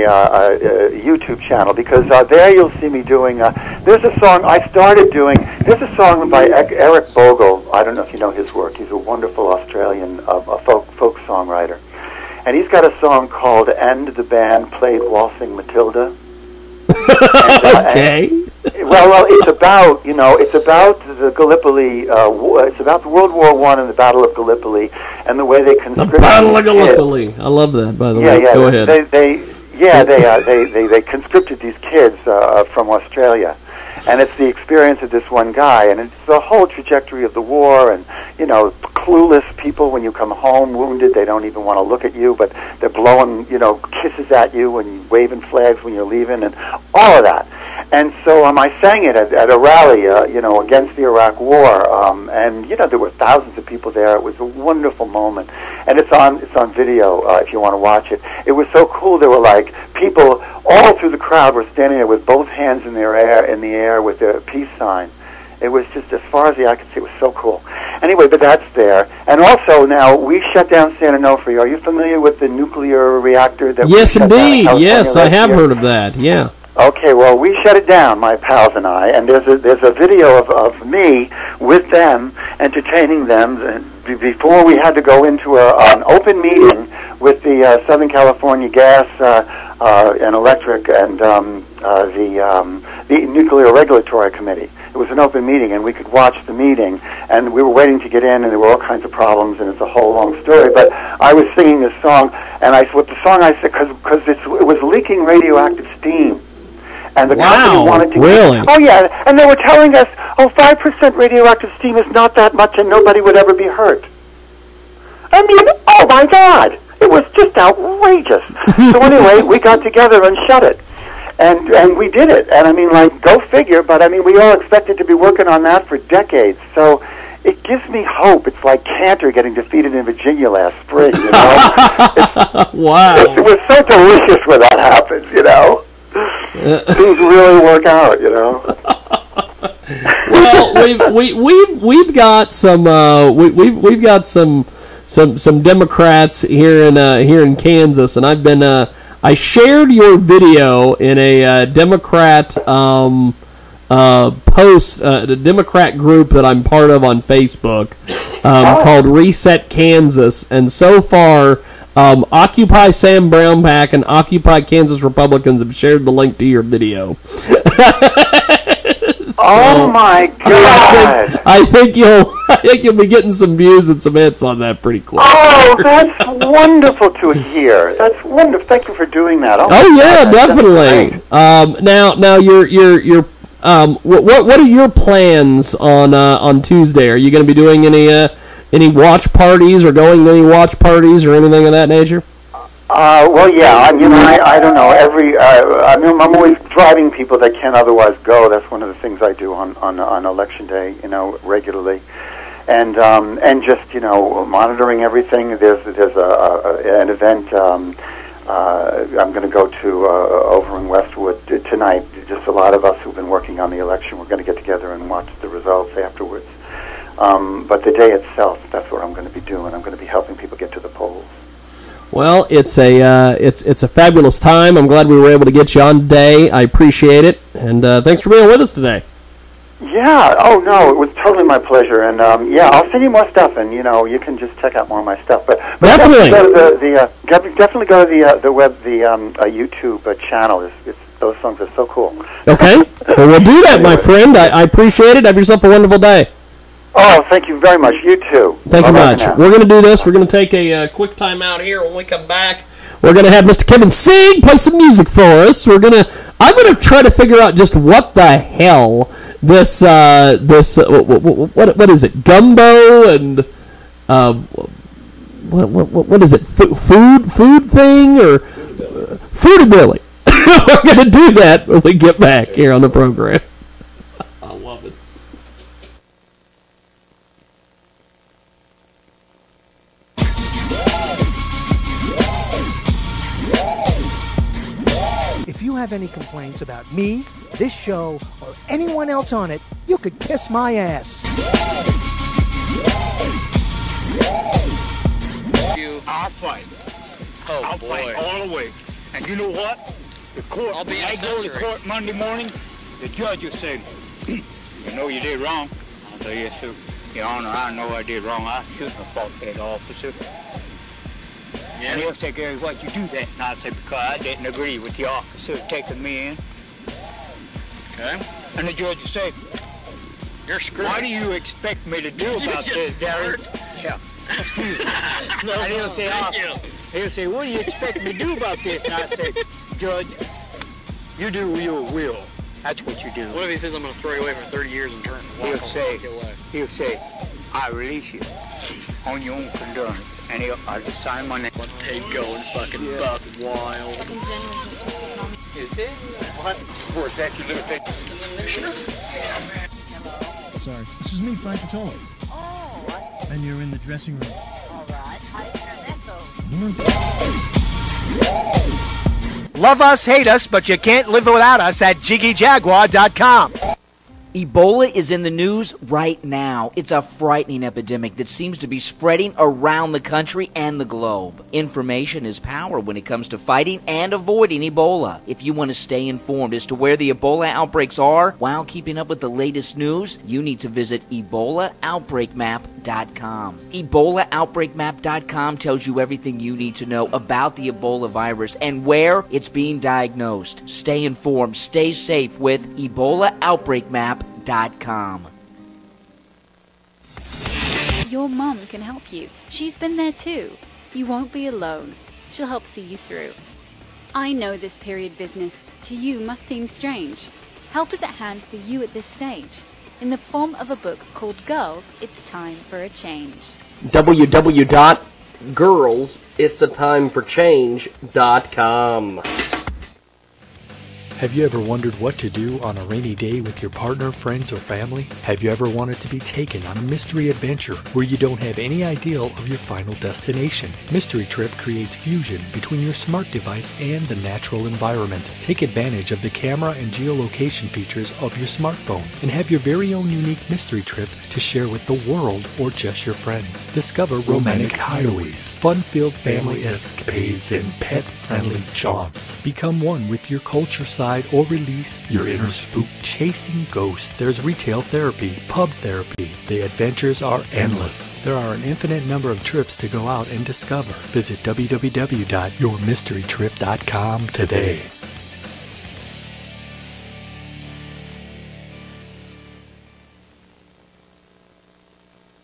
YouTube channel, because there you'll see me doing. There's a song I started doing. There's a song by Eric Bogle. I don't know if you know his work. He's a wonderful Australian folk songwriter, and he's got a song called "And the Band Played Waltzing Matilda." Okay. Well, it's about the Gallipoli. It's about the World War I and the Battle of Gallipoli, and the way they conscripted. The Battle of Gallipoli. I love that. By the way, go ahead. They conscripted these kids from Australia, and it's the experience of this one guy, and it's the whole trajectory of the war, and clueless people when you come home wounded, they don't even want to look at you, but they're blowing kisses at you and waving flags when you're leaving, and all of that. And so I sang it at a rally, against the Iraq War, and there were thousands of people there. It was a wonderful moment, and it's on video if you want to watch it. It was so cool. There were people all through the crowd were standing there with both hands in the air with their peace sign. It was just, as far as the eye could see, it was so cool. Anyway, but that's there. And also now, we shut down San Onofre. Are you familiar with the nuclear reactor that we shut down in California Yes, I have year? heard of that, yeah. Okay, well, we shut it down, my pals and I, and there's a video of me with them, entertaining them, before we had to go into an open meeting with the Southern California Gas and Electric and the Nuclear Regulatory Committee. It was an open meeting, and we could watch the meeting, and we were waiting to get in, and there were all kinds of problems, and it's a whole long story, but I was singing this song, and I said, because it was leaking radioactive steam. And the company wanted to really? Oh, yeah, and they were telling us, 5% radioactive steam is not that much and nobody would ever be hurt. I mean, oh my God, it was just outrageous. So anyway, we got together and shut it. And we did it. And I mean, like, go figure, but I mean, we all expected to be working on that for decades. So it gives me hope. It's like Cantor getting defeated in Virginia last spring, you know? Wow. It was so delicious when that happens, you know? Things really work out, you know? Well, we've got some we've got some Democrats here in Kansas, and I've been I shared your video in a Democrat post, the Democrat group that I'm part of on Facebook, called Reset Kansas, and so far, Occupy Sam Brown PAC and Occupy Kansas Republicans have shared the link to your video. Oh my God! I think you'll be getting some views and some hits on that pretty quick. Oh, that's wonderful to hear. That's wonderful. Thank you for doing that. Oh yeah, definitely. Now your what are your plans on Tuesday? Are you going to be doing any watch parties or going to any watch parties or anything of that nature? Well, yeah. I don't know. I'm always driving people that can't otherwise go. That's one of the things I do on election day, you know, regularly, and just, you know, monitoring everything. There's an event I'm going to go to over in Westwood tonight. Just a lot of us who've been working on the election. We're going to get together and watch the results afterwards. But the day itself, that's what I'm going to be doing. I'm going to be helping people get to the polls. Well, it's a fabulous time. I'm glad we were able to get you on today. I appreciate it, and thanks for being with us today. Yeah. Oh no, it was totally my pleasure. And yeah, I'll send you more stuff, and you know, you can just check out more of my stuff. But definitely definitely go to the YouTube channel. Those songs are so cool. Okay. Well, we'll do that, my friend. I appreciate it. Have yourself a wonderful day. Oh, thank you very much. You too. Thank you much. We're going to do this. We're going to take a quick time out here. When we come back, we're going to have Mr. Kevin Singh play some music for us. I'm going to try to figure out just what the hell this what is it? Gumbo and what is it? Food thing or Fruitabilly? We're going to do that when we get back here on the program. I love it. If you have any complaints about me, this show, or anyone else on it, you could kiss my ass. I'll fight. I'll fight all the way. And you know what? The court, I go to court Monday morning, the judge will say, you know you did wrong. I'll say, yes, sir. Your Honor, I know I did wrong. I shouldn't have fought that officer. Yes. And he'll say, Gary, why'd you do that? And I'll say, because I didn't agree with the officer taking me in. Okay. And the judge will say, you're screwed. What do you expect me to do about this, Gary? Yeah. No, and he'll say, he'll say, what do you expect me to do about this? And I say, Judge, you do your will. That's what you do. What if he says I'm going to throw you away for 30 years and turn? He'll say, I release you on your own concern. And I'll just sign my name. They going fucking buck wild. Is it? What? Or is that your little thing? Sure. Sorry. This is me, Frank Patolo. Oh. And you're in the dressing room. All right. How do you turn that though? Love us, hate us, but you can't live without us at JiggyJaguar.com. Ebola is in the news right now. It's a frightening epidemic that seems to be spreading around the country and the globe. Information is power when it comes to fighting and avoiding Ebola. If you want to stay informed as to where the Ebola outbreaks are while keeping up with the latest news, you need to visit EbolaOutbreakMap.com. EbolaOutbreakMap.com tells you everything you need to know about the Ebola virus and where it's being diagnosed. Stay informed, stay safe with EbolaOutbreakMap.com. Your mum can help you. She's been there too. You won't be alone. She'll help see you through. I know this period business to you must seem strange. Help is at hand for you at this stage. In the form of a book called Girls, It's Time for a Change. www. girls, it's a time for change.com. Have you ever wondered what to do on a rainy day with your partner, friends, or family? Have you ever wanted to be taken on a mystery adventure where you don't have any idea of your final destination? Mystery Trip creates fusion between your smart device and the natural environment. Take advantage of the camera and geolocation features of your smartphone and have your very own unique mystery trip to share with the world or just your friends. Discover romantic hideaways, fun-filled family escapades, and pet-friendly jaunts. Become one with your culture side or release your inner spook. Chasing ghosts. There's retail therapy, pub therapy. The adventures are endless. There are an infinite number of trips to go out and discover. Visit www.yourmysterytrip.com today.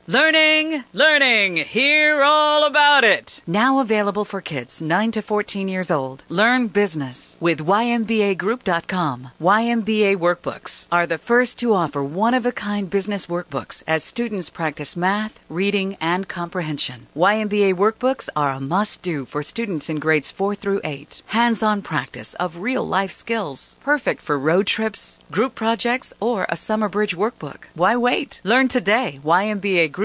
Learning, learning, hear all about it. Now available for kids 9 to 14 years old. Learn business with YMBAgroup.com. YMBA workbooks are the first to offer one-of-a-kind business workbooks as students practice math, reading, and comprehension. YMBA workbooks are a must-do for students in grades 4 through 8. Hands-on practice of real-life skills. Perfect for road trips, group projects, or a summer bridge workbook. Why wait? Learn today. YMBAgroup.com.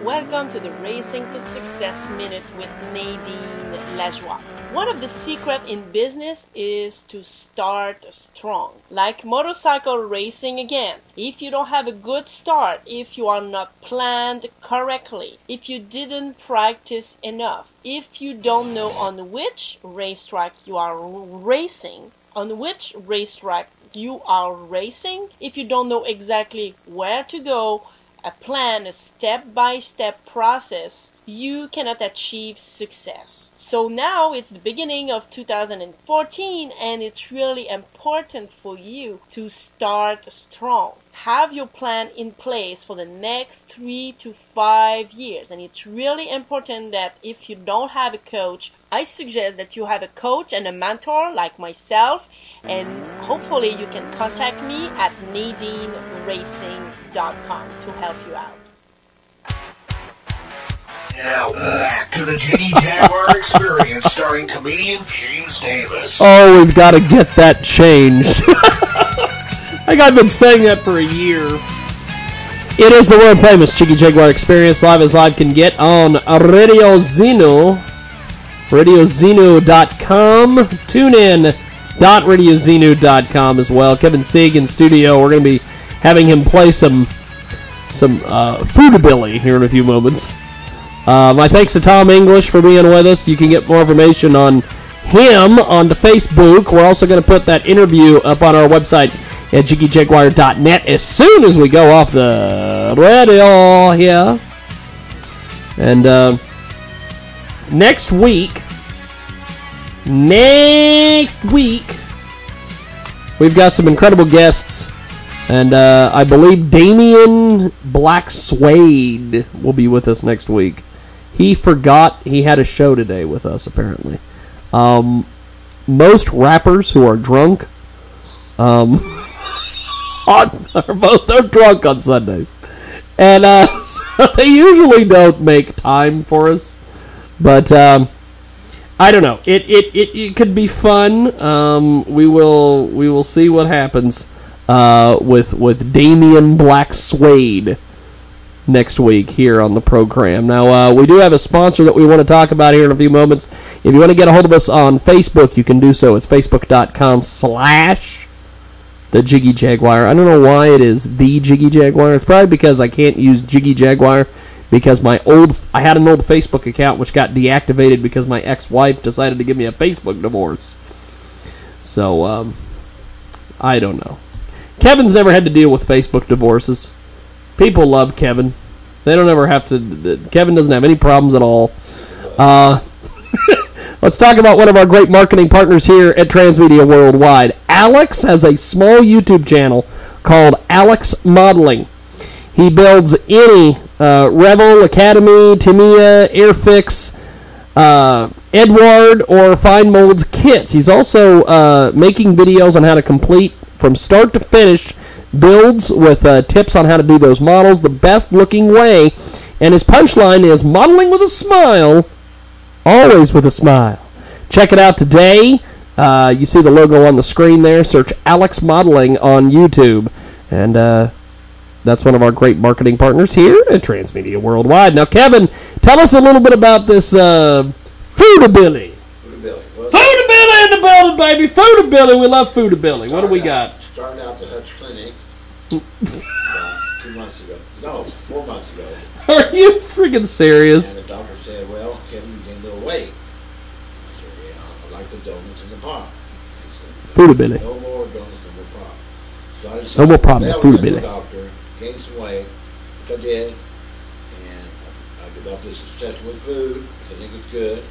Welcome to the Racing to Success Minute with Nadine Lajoie. One of the secrets in business is to start strong. Like motorcycle racing again. If you don't have a good start, if you are not planned correctly, if you didn't practice enough, if you don't know on which racetrack you are racing, if you don't know exactly where to go, a plan, a step-by-step process, you cannot achieve success. So now it's the beginning of 2014 and it's really important for you to start strong. Have your plan in place for the next 3 to 5 years. And it's really important that if you don't have a coach, I suggest that you have a coach and a mentor like myself. And hopefully you can contact me at nadineracing.com to help you out. Now back to the Jiggy Jaguar Experience starring comedian James Davis. Oh, we've got to get that changed. Like I've been saying that for a year. It is the world famous Jiggy Jaguar Experience, live as live can get on Radio Zeno, RadioZeno.com. Tune in. .radiozenu.com as well. Kevin Sieg in studio. We're going to be having him play some Foodabilly here in a few moments. My thanks to Tom English for being with us. You can get more information on him on the Facebook. We're also going to put that interview up on our website at jiggyjaguar.net as soon as we go off the radio here. And next week, we've got some incredible guests, and I believe Damian Black Suede will be with us next week. He forgot he had a show today with us, apparently. Most rappers who are drunk are drunk on Sundays. And so they usually don't make time for us. But I don't know. It could be fun. We will see what happens with Damian Black Suede next week here on the program. Now we do have a sponsor that we want to talk about here in a few moments. If you want to get a hold of us on Facebook, you can do so. It's facebook.com/The Jiggy Jaguar. I don't know why it is The Jiggy Jaguar. It's probably because I can't use Jiggy Jaguar because I had an old Facebook account which got deactivated because my ex-wife decided to give me a Facebook divorce. So, I don't know. Kevin's never had to deal with Facebook divorces. People love Kevin. They don't ever have to... Kevin doesn't have any problems at all. Let's talk about one of our great marketing partners here at Transmedia Worldwide. Alex has a small YouTube channel called Alex Modeling. He builds any Revel, Academy, Tamiya, Airfix, Edward, or Fine Molds kits. He's also making videos on how to complete, from start to finish, builds with tips on how to do those models. The best looking way And his punchline is modeling with a smile, always with a smile. Check it out today. You see the logo on the screen there. Search Alex Modeling on YouTube. And that's one of our great marketing partners here at Transmedia Worldwide. Now, Kevin, tell us a little bit about this Foodabilly. Foodabilly in the building, baby. Foodabilly. We love Foodabilly. What do we got? Started out the Hutch Clinic about 2 months ago. No, 4 months ago. Are you freaking serious? And the doctor said, well, Kevin, you gained a little weight. I said, yeah, I like the donuts and the pop. He said, Foodabilly. no more donuts and the pop. So I decided, No more problem, well, Foodabilly. the doctor, gained some weight, which I did, and I developed this obsession with food. I think it's good.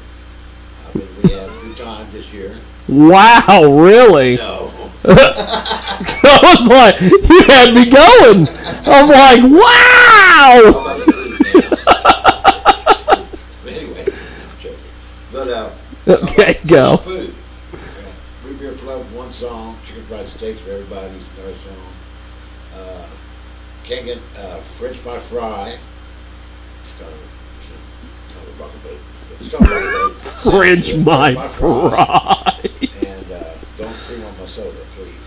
I've been in rehab 3 times this year. Wow, really? No. I was like, you had me going. I'm like, wow! Anyway, I'm joking. But, okay, go. Food. Root beer float, one song. Chicken fried steaks for everybody, another song. Can't get French my fry. It's kind of a bucket, it's kind of a bucket. French my fry. And don't cream on my soda, please.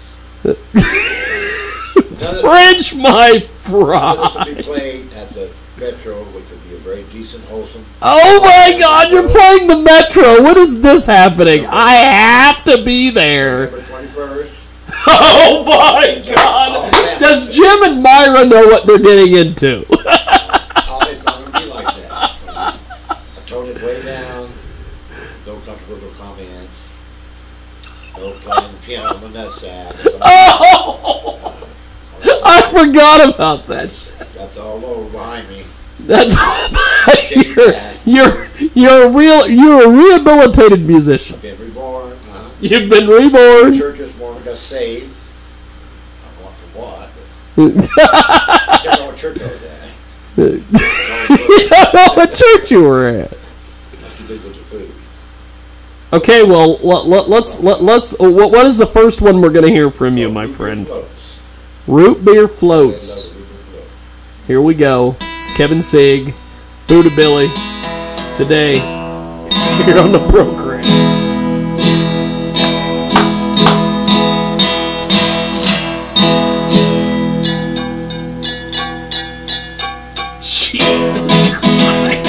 French my fry. This will be played at the Metro, which will be a very decent, wholesome. Oh my God, you're playing the Metro. When is this happening? I have to be there. November 21st. Oh my God. Does Jim and Myra know what they're getting into? Oh, it's not going to be like that. I toned it way down. No controversial comments. No playing the piano on the nutsack. Oh! I forgot about that shit. That's all over behind me. That's you're a rehabilitated musician. I've been reborn. You've been reborn. Church this morning got saved. I don't know for what. I don't know what church I was at. You don't know what church you were at. Not too big with the food. Okay, well, let's. What is the first one we're going to hear from you, my friend? Root beer floats. Here we go. Kevin Sig, Foodabilly, today here on the program. Jesus Christ.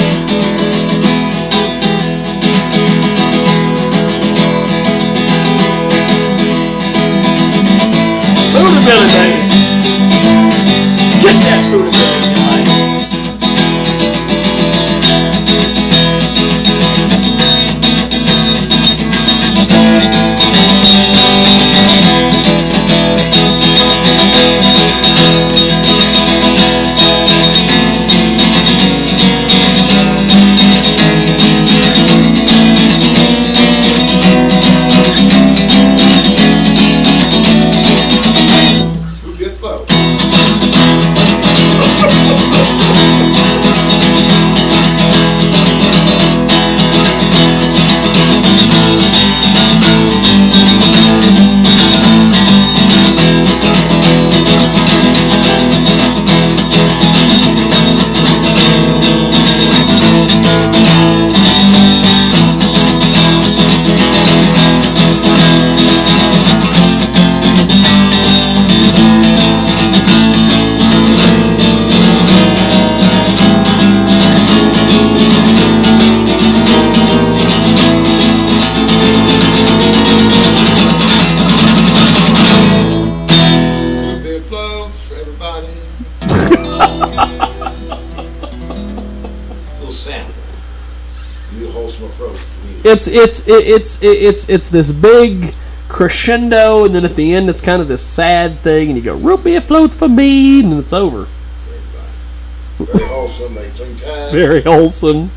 Foodabilly, baby. Get that Foodabilly, guy. It's this big crescendo, and then at the end it's kind of this sad thing, and you go, root beer floats for me, and then it's over. Very wholesome, very clean cut. Very wholesome,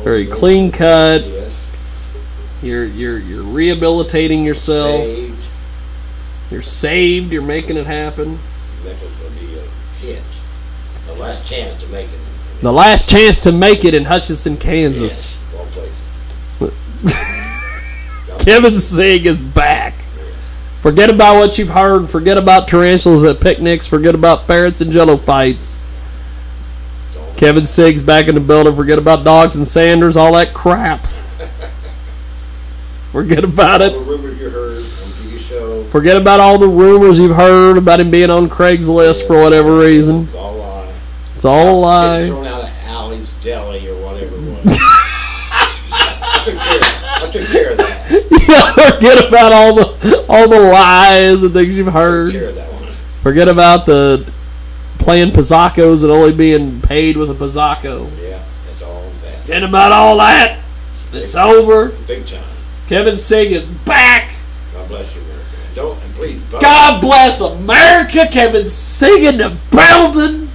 very clean cut. Yes. You're rehabilitating yourself. Saved. You're saved. You're making it happen. That was going to be a hit. The last chance to make it. The last chance to make it in Hutchinson, Kansas. Yes, well placed. Kevin Sig is back. Forget about what you've heard. Forget about tarantulas at picnics. Forget about ferrets and jello fights. Kevin Sig's back in the building. Forget about Dogs and Sanders, all that crap. Forget about it. All the rumors you heard on Jiggy Show. Forget about all the rumors you've heard about him being on Craigslist for whatever reason. It's all a lie. It's all a lie. Getting thrown out of Allie's Deli or whatever it was. I took care of that. Yeah, forget about all the lies and things you've heard. I took care of that one. Forget about the playing Pizzacos and only being paid with a Pizzaco. Yeah, that's all that. Forget about all that. It's over. Big time. Kevin Sig is back. God bless you, America. And please. God bless America. Kevin Sig in the building.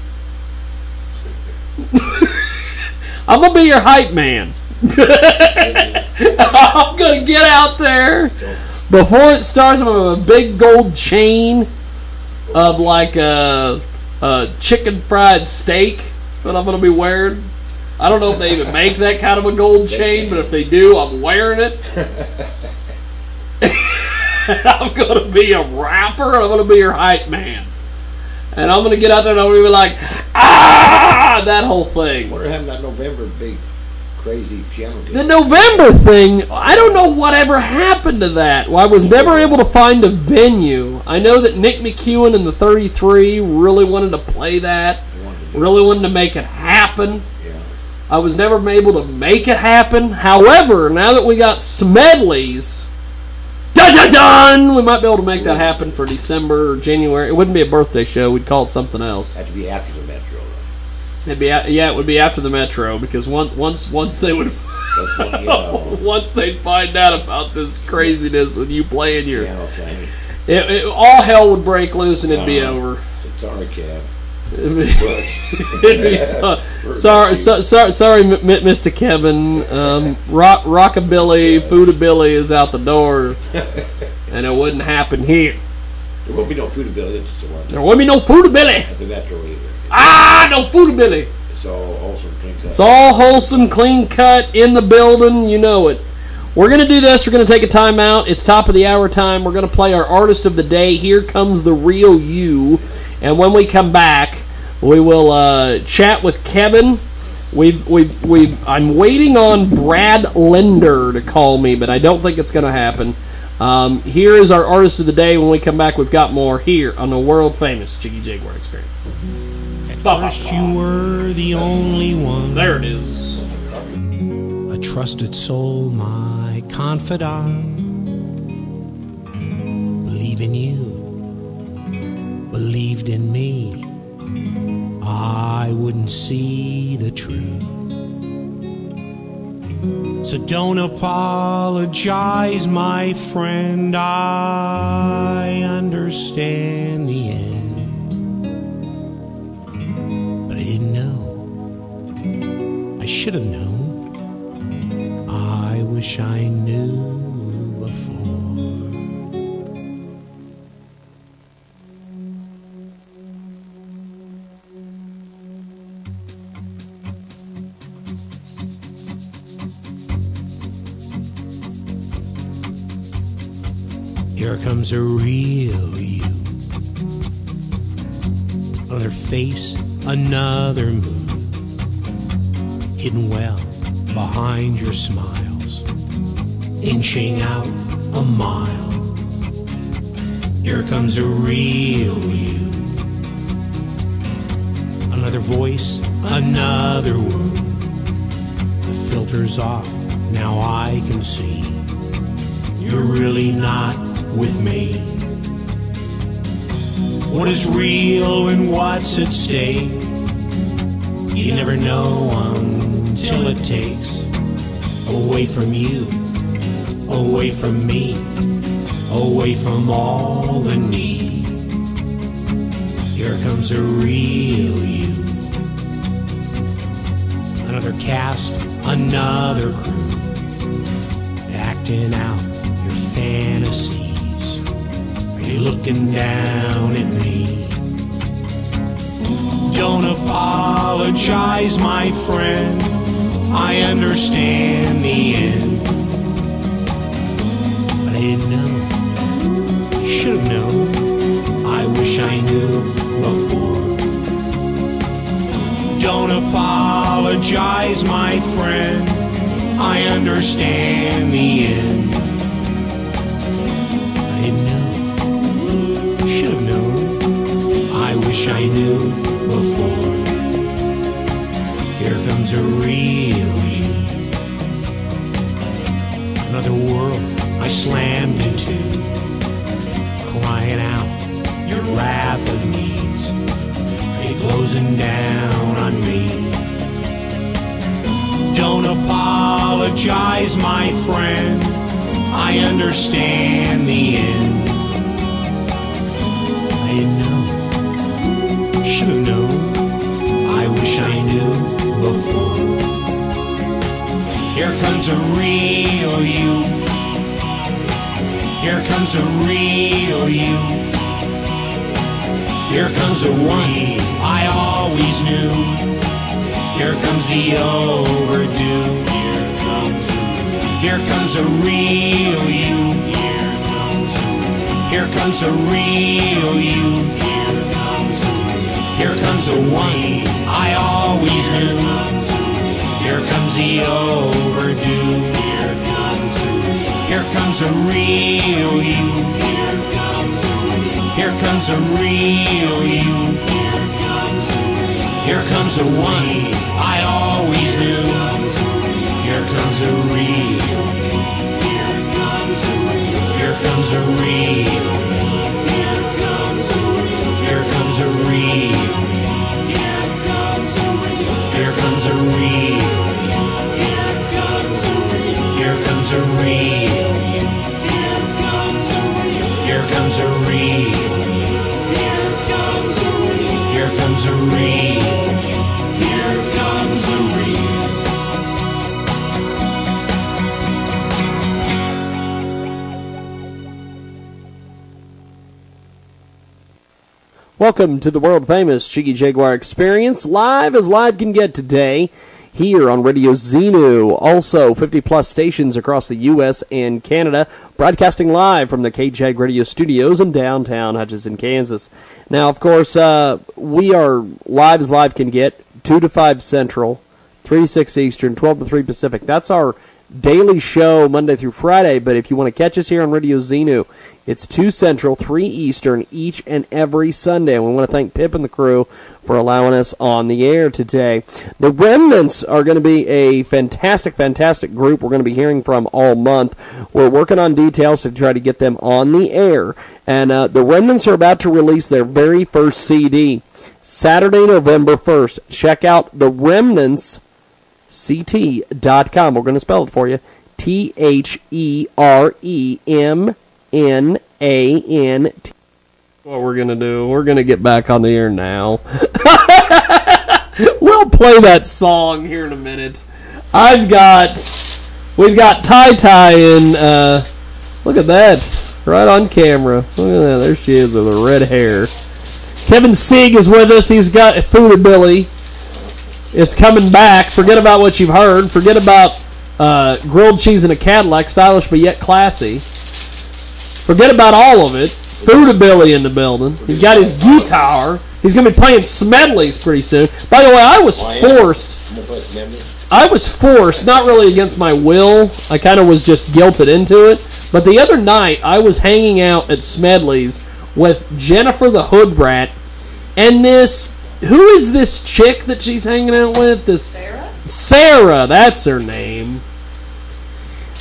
I'm gonna be your hype man. I'm gonna get out there before it starts. I'm gonna have a big gold chain of like a chicken fried steak that I'm gonna be wearing. I don't know if they even make that kind of a gold chain, but if they do, I'm wearing it. I'm gonna be a rapper. I'm gonna be your hype man, and I'm gonna get out there and I'm gonna be like, that whole thing. We're having that November big crazy piano game. The November thing, I don't know whatever happened to that. Well, I was never able to find a venue. I know that Nick McEwen and the 33 really wanted to play that, really wanted to make it happen. Yeah. I was never able to make it happen. However, now that we got Smedley's, dun, we might be able to make that happen for December or January. It wouldn't be a birthday show. We'd call it something else. Had to be after the Metro. It'd be it would be after the Metro because once they would once they'd find out about this craziness with you playing your all hell would break loose and it'd be over. Sorry, Kev. Sorry, Mr. Kevin. Rockabilly, Foodabilly is out the door, and it wouldn't happen here. There won't be no Foodabilly. There won't be no Foodabilly. At the Metro either. No Foodabilly. It's all wholesome, clean cut. It's all wholesome, clean cut, in the building. You know it. We're going to do this. We're going to take a time out. It's top of the hour time. We're going to play our artist of the day. Here comes the real you. And when we come back, we will chat with Kevin. I'm waiting on Brad Linder to call me, but I don't think it's going to happen. Here is our artist of the day. When we come back, we've got more here on the world famous Jiggy Jaguar Experience. First you were the only one. There it is. A trusted soul, my confidant. Believe in you, believed in me. I wouldn't see the truth. So don't apologize, my friend. I understand the end. I didn't know. I should have known. I wish I knew before. Here comes a real you. Another face, another mood, hidden well behind your smiles, inching out a mile. Here comes a real you. Another voice, another word. The filter's off, now I can see you're really not with me. What is real and what's at stake? You never know until it takes. Away from you, away from me, away from all the need. Here comes a real you. Another cast, another crew, acting out your fantasies. Are you looking down at me? Don't apologize, my friend. I understand the end. But I didn't know. Should have known. I wish I knew before. Don't apologize, my friend. I understand the end. I didn't know. Should have known. I wish I knew before. Here comes a real you. Another world I slammed into. Crying out your wrath of needs. Are you closing down on me? Don't apologize, my friend. I understand the end. I didn't know. Should have known. I wish I knew before. Here comes a real you. Here comes a real you. Here comes the one I always knew. Here comes the overdue. Here comes a real you. Here comes a real you. Here comes the one I always knew. Here comes the overdue. Here comes a real you. Here comes a real you. Here comes the one I always knew. Here comes a real. Here comes a real. Here comes a real. Here comes a real. Here comes a real. Here comes a real. Here comes a real. Here comes a real. Here comes a real. Welcome to the world-famous Jiggy Jaguar Experience, live as live can get today, here on Radio Xenu. Also, 50-plus stations across the U.S. and Canada, broadcasting live from the K-Jag Radio Studios in downtown Hutchinson, Kansas. Now, of course, we are live as live can get, 2 to 5 Central, 3 to 6 Eastern, 12 to 3 Pacific. That's our daily show Monday through Friday, but if you want to catch us here on Radio Xenu, it's 2 Central, 3 Eastern, each and every Sunday. And we want to thank Pip and the crew for allowing us on the air today. The Remnants are going to be a fantastic, fantastic group we're going to be hearing from all month. We're working on details to try to get them on the air. And the Remnants are about to release their very first CD, Saturday, November 1st. Check out the RemnantsCT.com. We're going to spell it for you. THEREMNANT. What we're going to do, we're going to get back on the air now. We'll play that song here in a minute. We've got Ty Ty in, look at that, right on camera. Look at that, there she is with her red hair. Kevin Sieg is with us, he's got Food Billy. It's coming back. Forget about what you've heard. Forget about grilled cheese in a Cadillac, stylish but yet classy. Forget about all of it. Billy in the building. He's got his guitar. He's going to be playing Smedley's pretty soon. By the way, I was forced, not really against my will. I kind of was just guilted into it. But the other night, I was hanging out at Smedley's with Jennifer the Hood Rat and this, who is this chick that she's hanging out with? Sarah, that's her name.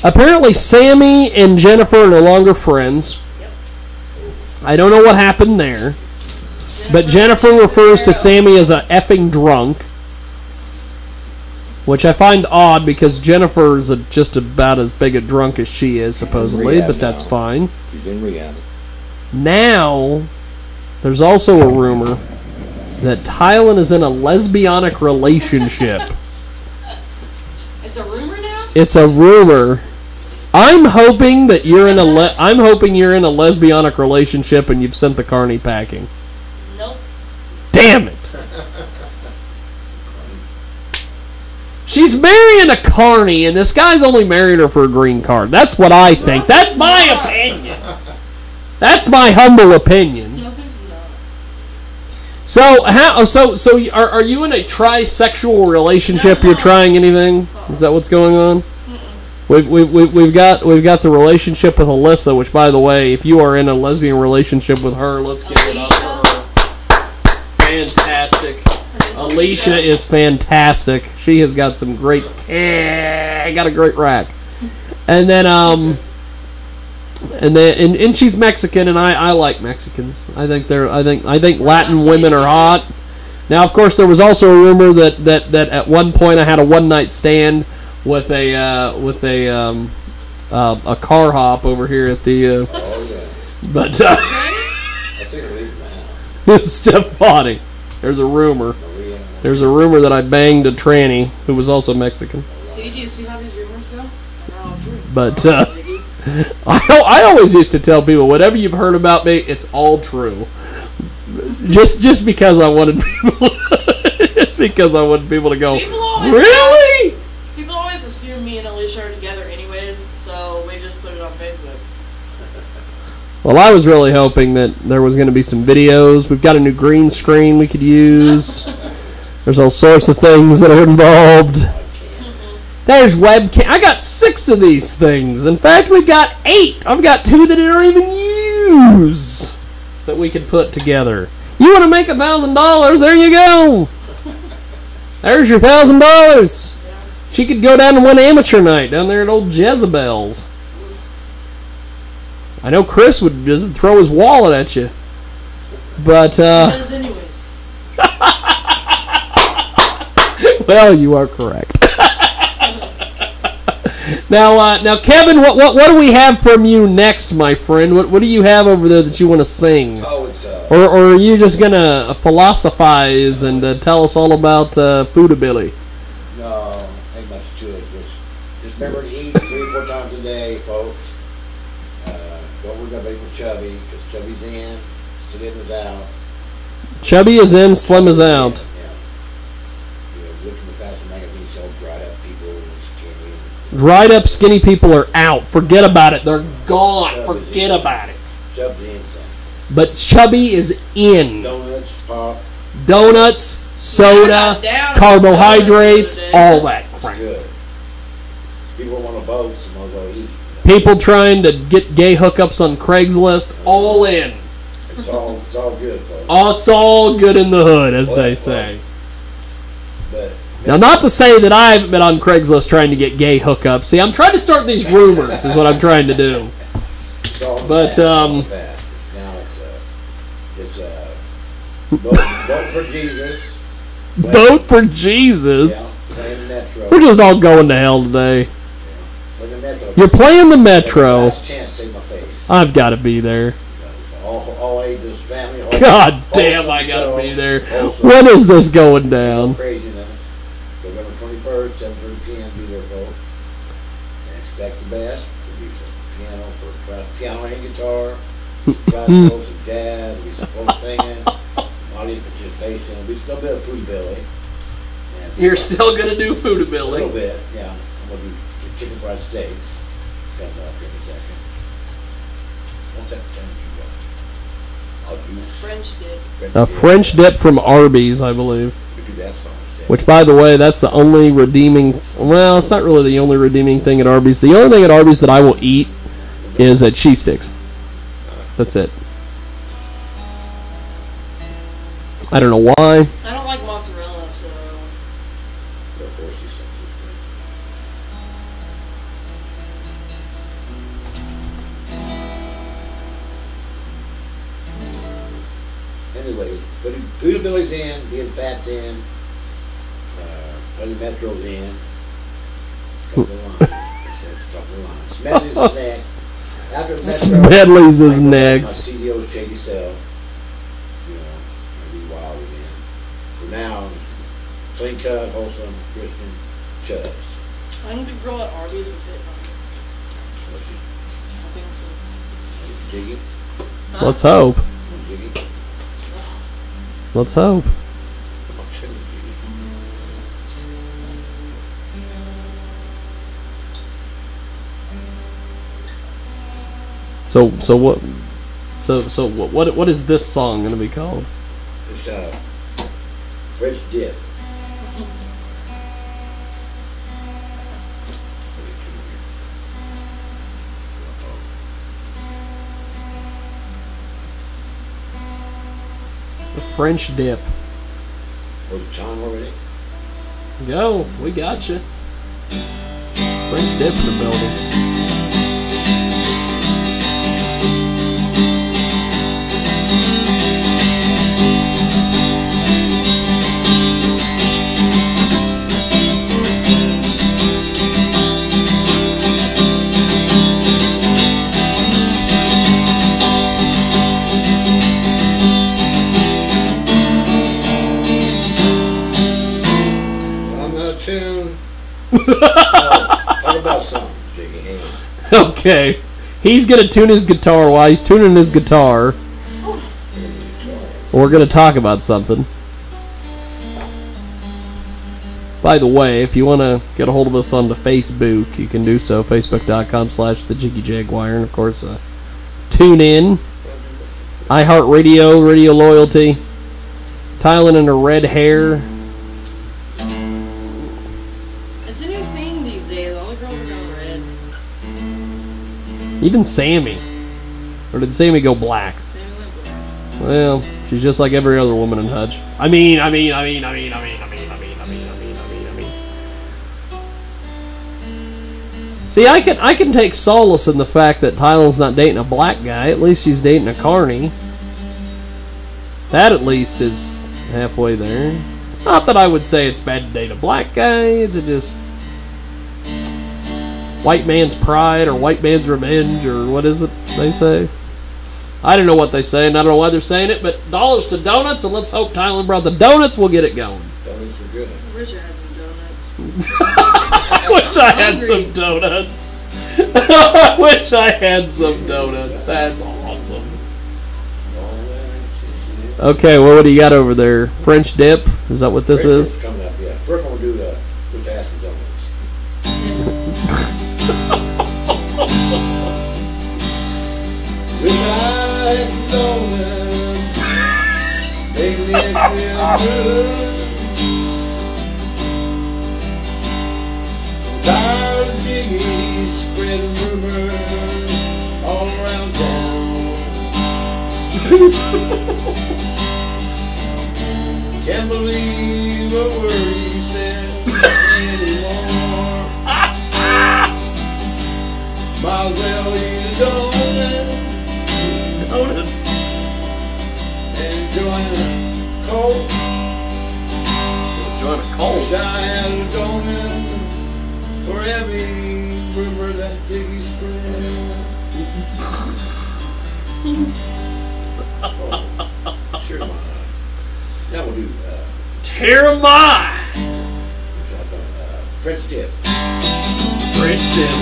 Apparently Sammy and Jennifer are no longer friends. I don't know what happened there. But Jennifer refers to Sammy as a effing drunk. Which I find odd because Jennifer is just about as big a drunk as she is, supposedly, but that's fine. She's in rehab. Now, there's also a rumor that Tylen is in a lesbianic relationship. It's a rumor now? It's a rumor. I'm hoping that you're in a lesbianic relationship and you've sent the carny packing. Nope. Damn it. She's marrying a carny and this guy's only married her for a green card. That's what I think. That's my opinion. That's my humble opinion. So are you in a trisexual relationship? You're trying anything? Is that what's going on? We've got the relationship with Alyssa, which, by the way, if you are in a lesbian relationship with her, let's give it up for her. Fantastic. Alicia is fantastic. She has got some great. Got a great rack. And then and she's Mexican, and I like Mexicans. I think Latin women are hot. Now, of course, there was also a rumor that at one point I had a one night stand with a car hop over here at the. But Stephanie, there's a rumor. There's a rumor that I banged a tranny who was also Mexican. See, do you see how these rumors go? They're all true. But I always used to tell people, whatever you've heard about me, it's all true. Just because I wanted people, it's because I wanted people to go, really? People always assume me and Alicia are together anyways, so we just put it on Facebook. Well, I was really hoping that there was going to be some videos. We've got a new green screen we could use. There's all sorts of things that are involved. There's webcam. I got 6 of these things. In fact, we've got 8. I've got 2 that I don't even use that we could put together. You want to make $1,000? There you go. There's your $1,000. She could go down to one amateur night down there at old Jezebel's. I know Chris would just throw his wallet at you. But, well, you are correct. Now, Kevin, what do we have from you next, my friend? What do you have over there that you want to sing? Or are you just gonna philosophize and tell us all about Foodability? No, ain't much to it. Just remember to eat 3 or 4 times a day, folks. Don't worry about being chubby, because chubby's in, slim is out. Chubby is in, slim is out. Dried up, skinny people are out. Forget about it. They're gone. Forget about it. But chubby is in. Donuts, soda, carbohydrates, all that crap. People want to boat, so might as well eat. People trying to get gay hookups on Craigslist, all in. It's all good, folks. It's all good in the hood, as they say. Now, not to say that I haven't been on Craigslist trying to get gay hookups. See, I'm trying to start these rumors, is what I'm trying to do. But, vote for Jesus. Vote for Jesus? Yeah, we're just all going to hell today. You're playing the Metro. I've got to be there. All ages, family. God damn, I got to be there. When is this going down? November 21st, 7:30 p.m. Be there, folks. And expect the best. There'll be some piano and guitar, gospel, some jazz, there'll be some folk singing, audience participation. There'll be still a bit of Foodability. You're still going to do Foodability? A little bit, yeah. I'm going to do chicken fried steaks. Coming up here in a second. What's that thing you got? French dip. A French dip from Arby's, I believe. We do that song. Which, by the way, that's the only redeeming... Well, it's not really the only redeeming thing at Arby's. The only thing at Arby's that I will eat is cheese sticks. That's it. I don't know why. I don't like mozzarella, so... Anyway, Foodability's in, being fat's in. The Metro's in. Smedley's is next. After Metro, Smedley's is next. My CDO is Shady Self. Maybe wild again. For now, clean cut, wholesome, Christian, Chubbs. I think the girl at Arby's was hitting on me. I think so. Jiggy? Let's hope. Jiggy? Let's hope. So what is this song going to be called? It's French dip. The French dip. Was it time already? Go, we got you. French dip in the building. Talk about something, Jiggy. Hang on. Okay. He's going to tune his guitar while he's tuning his guitar. We're going to talk about something. By the way, if you want to get a hold of us on the Facebook, you can do so. Facebook.com/The Jiggy Jaguar. And, of course, tune in. iHeartRadio, Radio Loyalty. Tylen and her red hair. It's a new thing these days. All the girls are going red. Even Sammy. Or did Sammy go black? Well, she's just like every other woman in Hutch. I mean. See, I can take solace in the fact that Tylen's not dating a black guy. At least she's dating a carny. That at least is halfway there. Not that I would say it's bad to date a black guy. It's just white man's pride or white man's revenge or what is it they say? I don't know what they say and I don't know why they're saying it, but dollars to donuts, and let's hope Tylen brought the donuts. We'll get it going. Donuts are good. I wish I had some donuts. I wish I had some donuts. I wish I had some donuts. That's awesome. Okay, well, what do you got over there? French dip? Is that what this is? Coming up, yeah. First, I'm gonna do with ass and donuts. With ass and donuts, make me feel good. Tired of Jiggy spreading rumors all around town. Can't believe a word he said anymore. Might as well eat a donut. Donuts. And join a cold. Join a cold. Wish I had a donut for every rumor that Jiggy spread. Oh, sure my. Now we'll do Terramai. French dip. French dip.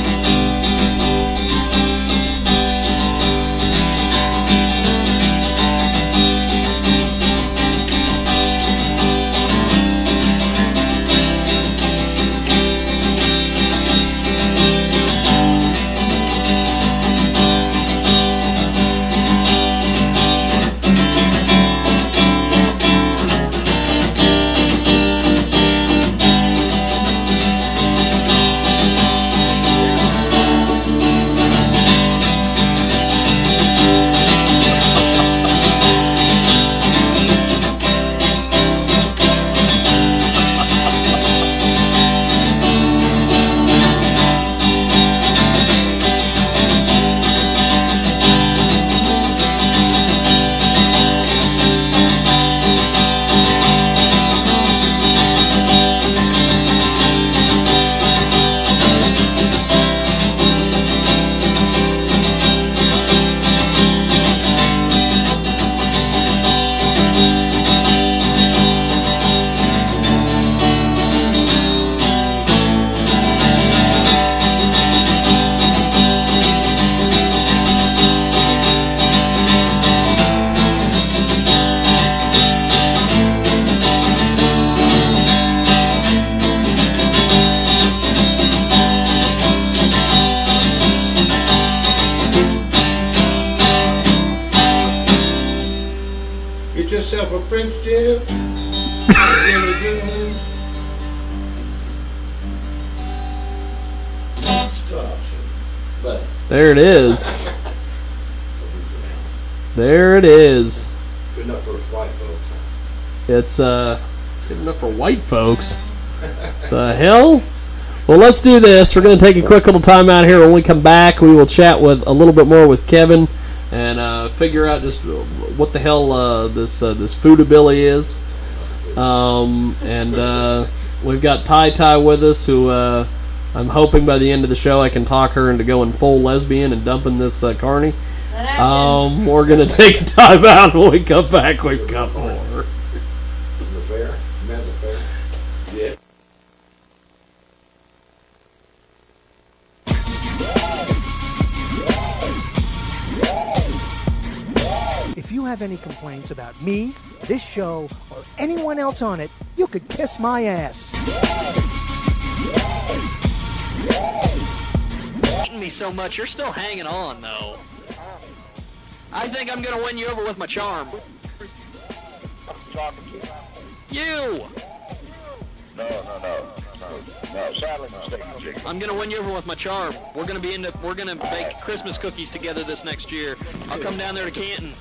yourself a French dip? Really good. Stop. But There it is. There it is. good enough for white folks. It's good enough for white folks. The hell? Well, let's do this. We're going to take a quick little time out here. When we come back, we will chat with a little bit more with Kevin and figure out just what the hell this foodability is. And we've got Ty with us, who I'm hoping by the end of the show I can talk her into going full lesbian and dumping this carny. We're going to take a time out. When we come back, we've got more. The fair? You met the fair? Yeah. If you have any complaints about me, this show, or anyone else on it, you could kiss my ass. Hating me so much, you're still hanging on, though. I think I'm gonna win you over with my charm. You! No, sadly mistaken, Jiggy. I'm gonna win you over with my charm. We're gonna bake Christmas cookies together this next year. I'll come down there to Canton.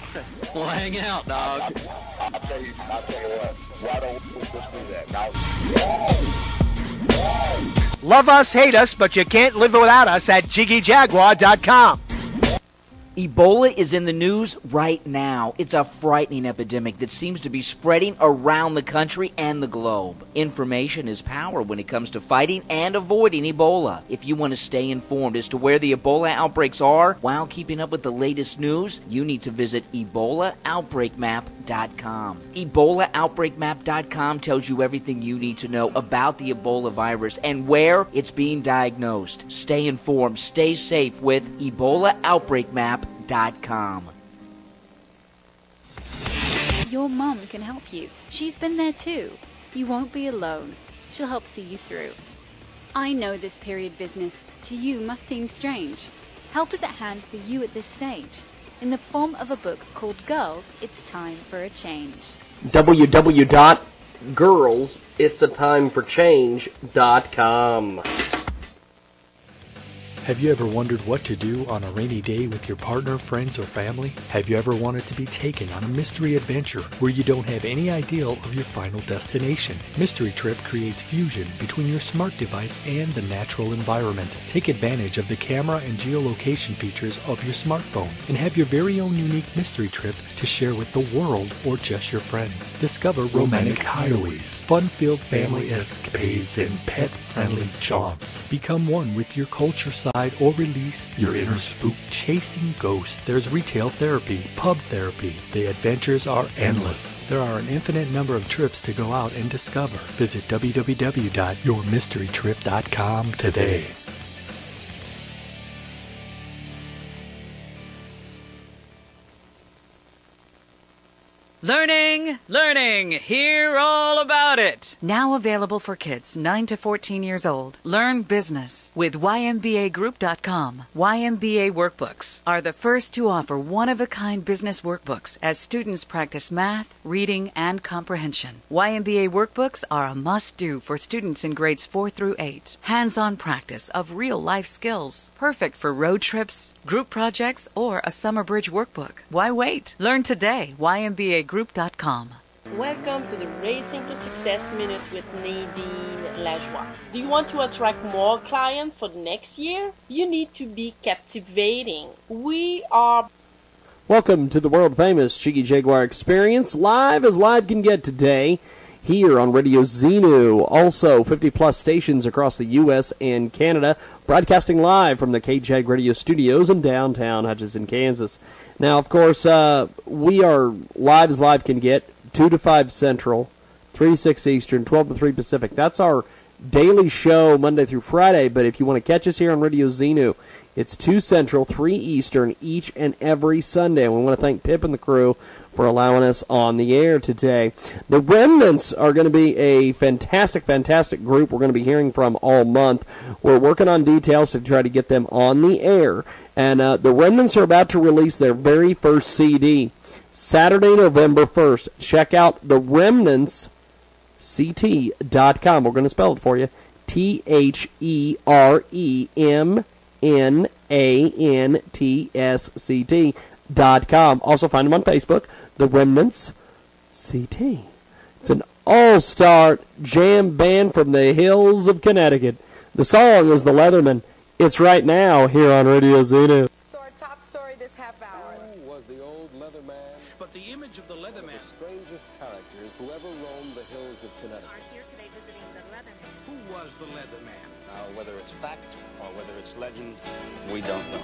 We'll hang out, dog. I'll tell you what. Why don't we just do that? Now, Love us, hate us, but you can't live without us at JiggyJaguar.com. Ebola is in the news right now. It's a frightening epidemic that seems to be spreading around the country and the globe. Information is power when it comes to fighting and avoiding Ebola. If you want to stay informed as to where the Ebola outbreaks are while keeping up with the latest news, you need to visit EbolaOutbreakMap.com. EbolaOutbreakMap.com tells you everything you need to know about the Ebola virus and where it's being diagnosed. Stay informed, stay safe with EbolaOutbreakMap.com. Your mum can help you. She's been there too. You won't be alone. She'll help see you through. I know this period business to you must seem strange. Help is at hand for you at this stage. In the form of a book called Girls, It's Time for a Change. www.girlsitsatimeforchange.com. Have you ever wondered what to do on a rainy day with your partner, friends, or family? Have you ever wanted to be taken on a mystery adventure where you don't have any idea of your final destination? Mystery Trip creates fusion between your smart device and the natural environment. Take advantage of the camera and geolocation features of your smartphone and have your very own unique mystery trip to share with the world or just your friends. Discover romantic hideaways, fun-filled family escapades, and pet-friendly jaunts. Become one with your culture side or release your inner spook. Chasing ghosts. There's retail therapy, pub therapy. The adventures are endless. There are an infinite number of trips to go out and discover. Visit www.yourmysterytrip.com today. Learning, hear all about it. Now available for kids 9 to 14 years old. Learn business with YMBAgroup.com. YMBA workbooks are the first to offer one-of-a-kind business workbooks as students practice math, reading, and comprehension. YMBA workbooks are a must-do for students in grades 4 through 8. Hands-on practice of real-life skills. Perfect for road trips, group projects, or a summer bridge workbook. Why wait? Learn today. YMBAgroup.com. Welcome to the Racing to Success Minute with Nadine Lajoie. Do you want to attract more clients for the next year? You need to be captivating. We are... Welcome to the world-famous Jiggy Jaguar Experience, live as live can get today, here on Radio Xenu. Also, 50-plus stations across the U.S. and Canada, broadcasting live from the K-Jag Radio Studios in downtown Hutchinson, Kansas. Now, of course, we are live as live can get, 2 to 5 Central, 3 to 6 Eastern, 12 to 3 Pacific. That's our daily show Monday through Friday, but if you want to catch us here on Radio Xenu, it's 2 Central, 3 Eastern each and every Sunday. And we want to thank Pip and the crew for allowing us on the air today. The Remnants are going to be a fantastic, fantastic group we're going to be hearing from all month. We're working on details to try to get them on the air. And the Remnants are about to release their very first CD. Saturday, November 1st. Check out the Remnants, CT.com. We're going to spell it for you. TheRemNantsct.com. Also find them on Facebook, The Remnants CT. It's an all-star jam band from the hills of Connecticut. The song is The Leatherman. It's right now here on Radio Xenu. So our top story this half hour. Who was the old Leatherman? But the image of the Leatherman. The strangest characters who ever roamed the hills of Connecticut. Are here today visiting the Leatherman. Who was the Leatherman? Now, whether it's fact or whether it's legend, we don't know.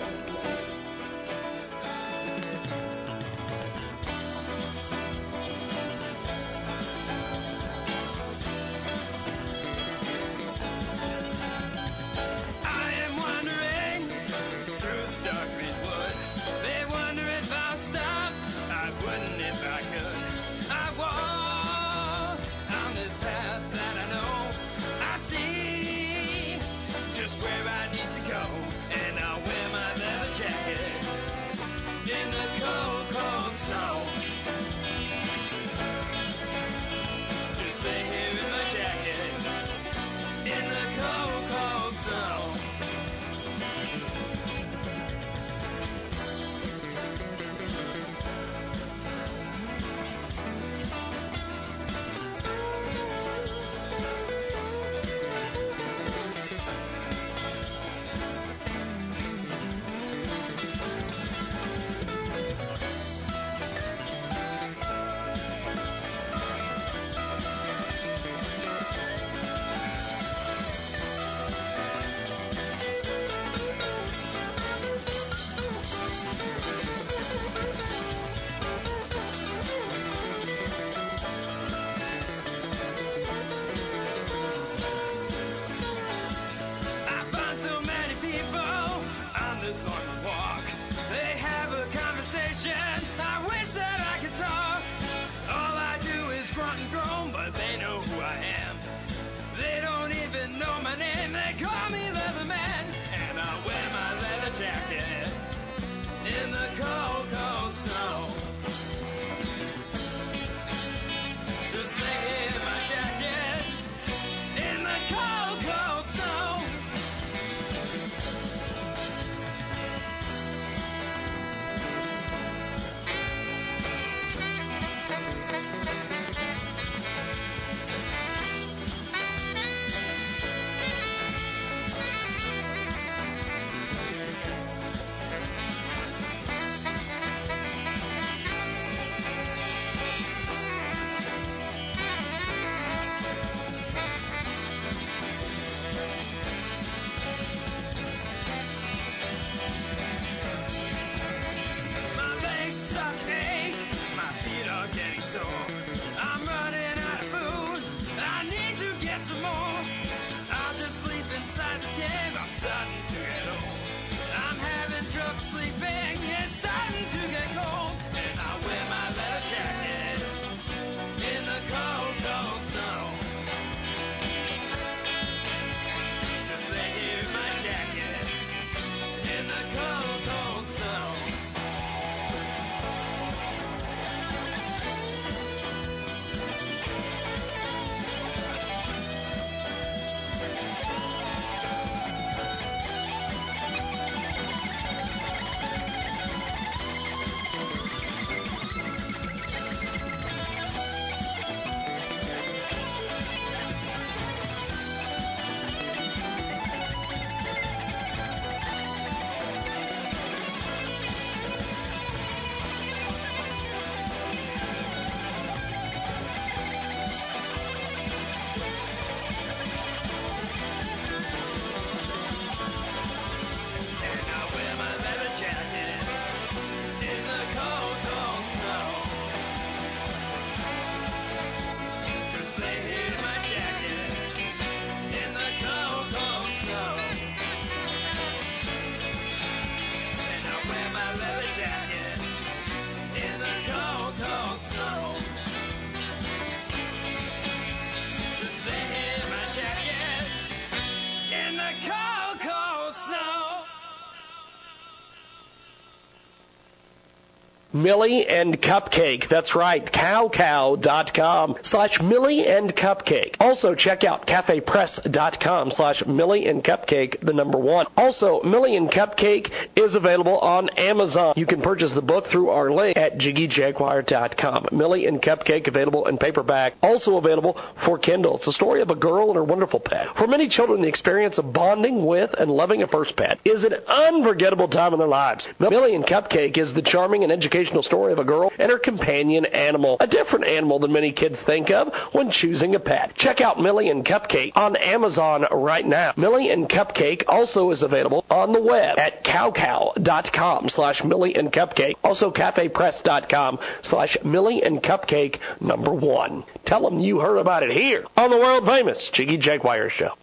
Millie and Cupcake. That's right, cowcow.com/Millie and Cupcake. Also, check out cafepress.com/Millie and Cupcake, the number one. Also, Millie and Cupcake is available on Amazon. You can purchase the book through our link at jiggyjaguar.com. Millie and Cupcake available in paperback, also available for Kindle. It's a story of a girl and her wonderful pet. For many children, the experience of bonding with and loving a first pet is an unforgettable time in their lives. Millie and Cupcake is the charming and educational story of a girl and her companion animal, a different animal than many kids think of when choosing a pet. Check out Millie and Cupcake on Amazon right now. Millie and Cupcake also is available on the web at cowcow.com/Millie and Cupcake. Also, cafepress.com/Millie and Cupcake number one. Tell them you heard about it here on the world famous Jiggy Jaguar Show.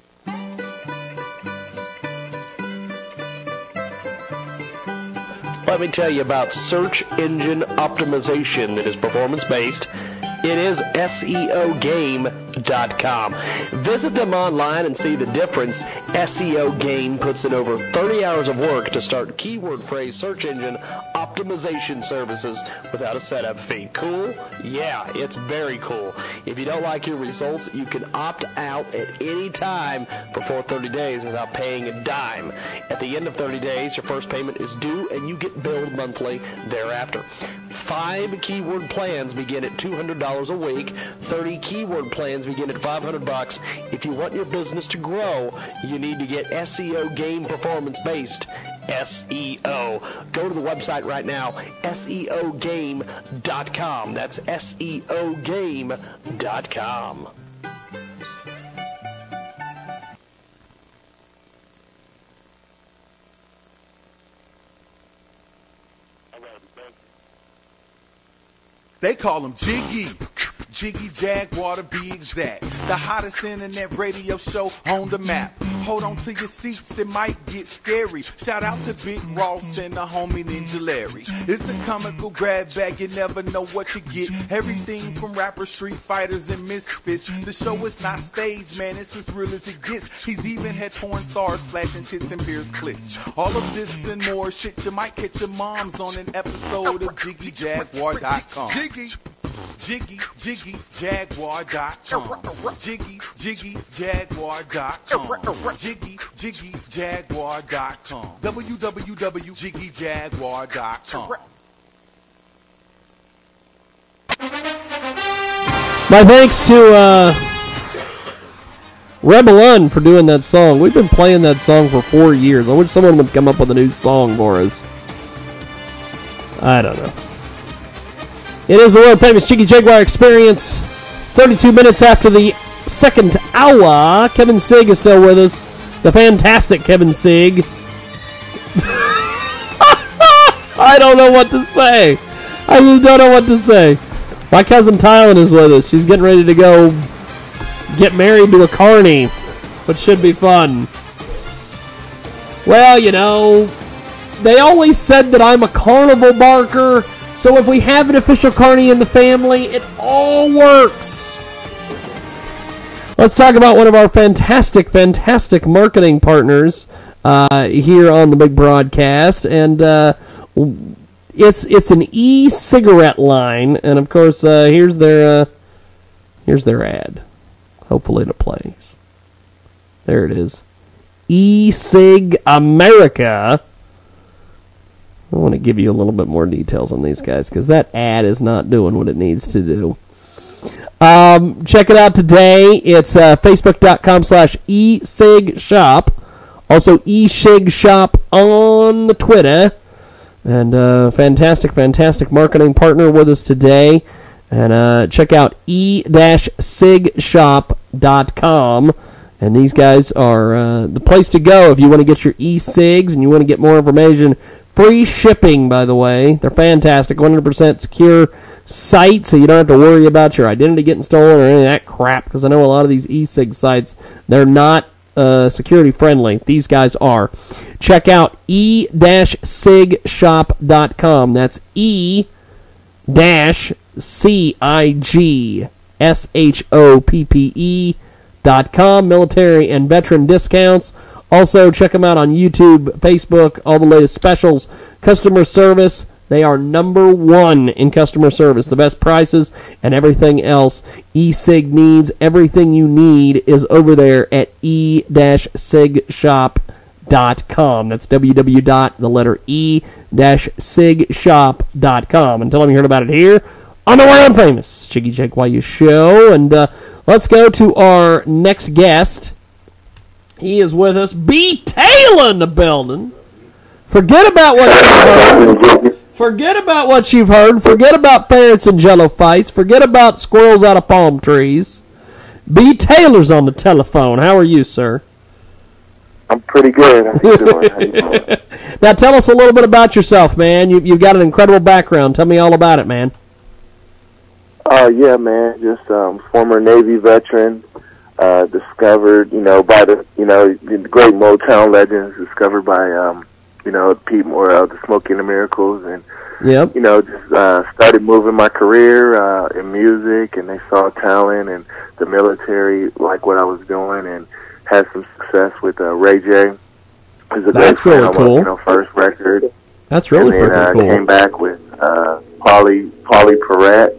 Let me tell you about search engine optimization that is performance-based. It is SEOgame.com. Visit them online and see the difference. SEO Game puts in over 30 hours of work to start keyword phrase search engine optimization services without a setup fee. Cool? Yeah, it's very cool. If you don't like your results, you can opt out at any time before 30 days without paying a dime. At the end of 30 days, your first payment is due and you get billed monthly thereafter. 5 keyword plans begin at $200 a week. 30 keyword plans begin at $500. If you want your business to grow, you need to get SEO Game performance-based SEO. Go to the website right now, SEOgame.com. That's SEOgame.com. They call him Jiggy. Jiggy Jaguar to be exact. The hottest internet radio show on the map. Hold on to your seats, it might get scary. Shout out to Big Ross and the homie Ninja Larry. It's a comical grab bag, you never know what you get. Everything from rappers, street fighters, and misfits. The show is not staged, man, it's as real as it gets. He's even had porn stars slashing tits and beers clits. All of this and more shit you might catch your moms on an episode of JiggyJaguar.com. JiggyJaguar.com. JiggyJaguar.com. JiggyJaguar.com. www.jiggyjaguar.com. My thanks to Rebel Un for doing that song. We've been playing that song for 4 years. I wish someone would come up with a new song for us. I don't know. It is the world famous Jiggy Jaguar Experience. 32 minutes after the second hour. Kevin Sigg is still with us. The fantastic Kevin Sigg. I don't know what to say. I just don't know what to say. My cousin Tylen is with us. She's getting ready to go get married to a carny, which should be fun. Well, you know, they always said that I'm a carnival barker. So if we have an official carny in the family, it all works. Let's talk about one of our fantastic, fantastic marketing partners here on the big broadcast, and it's an e-cigarette line, and of course here's their ad. Hopefully it plays. There it is. E-Cig America. I want to give you a little bit more details on these guys because that ad is not doing what it needs to do. Check it out today. It's facebook.com/eCigShop. Also eCigShop on the Twitter. And fantastic, fantastic marketing partner with us today. And check out e-cigshop.com. And these guys are the place to go if you want to get your e-cigs and you want to get more information. Free shipping, by the way. They're fantastic. 100% secure site, so you don't have to worry about your identity getting stolen or any of that crap, because I know a lot of these e-cig sites, they're not security friendly. These guys are. Check out e-cigshop.com. That's e-cigshop.com. Military and veteran discounts. Also, check them out on YouTube, Facebook, all the latest specials, customer service, They are number one in customer service. The best prices and everything else e-cig needs. Everything you need is over there at e-cigshop.com. That's www.e-cigshop.com. And tell them you heard about it here on the World Famous Jiggy Jaguar Show. And let's go to our next guest. He is with us. B. Taylor in the building. Forget about what you've heard. Forget about what you've heard. Forget about ferrets and jello fights. Forget about squirrels out of palm trees. B. Taylor's on the telephone. How are you, sir? I'm pretty good. How you doing? How you doing? Now tell us a little bit about yourself, man. You've got an incredible background. Tell me all about it, man. Yeah, man. Just former Navy veteran. Discovered, by the great Motown legends. Discovered by Pete Morrell, the Smokey and the Miracles, and yep. Just started moving my career in music, and they saw talent, and the military liked what I was doing, and had some success with Ray J. That's really cool. First record. That's really and then, cool. Came back with Paulie Perrette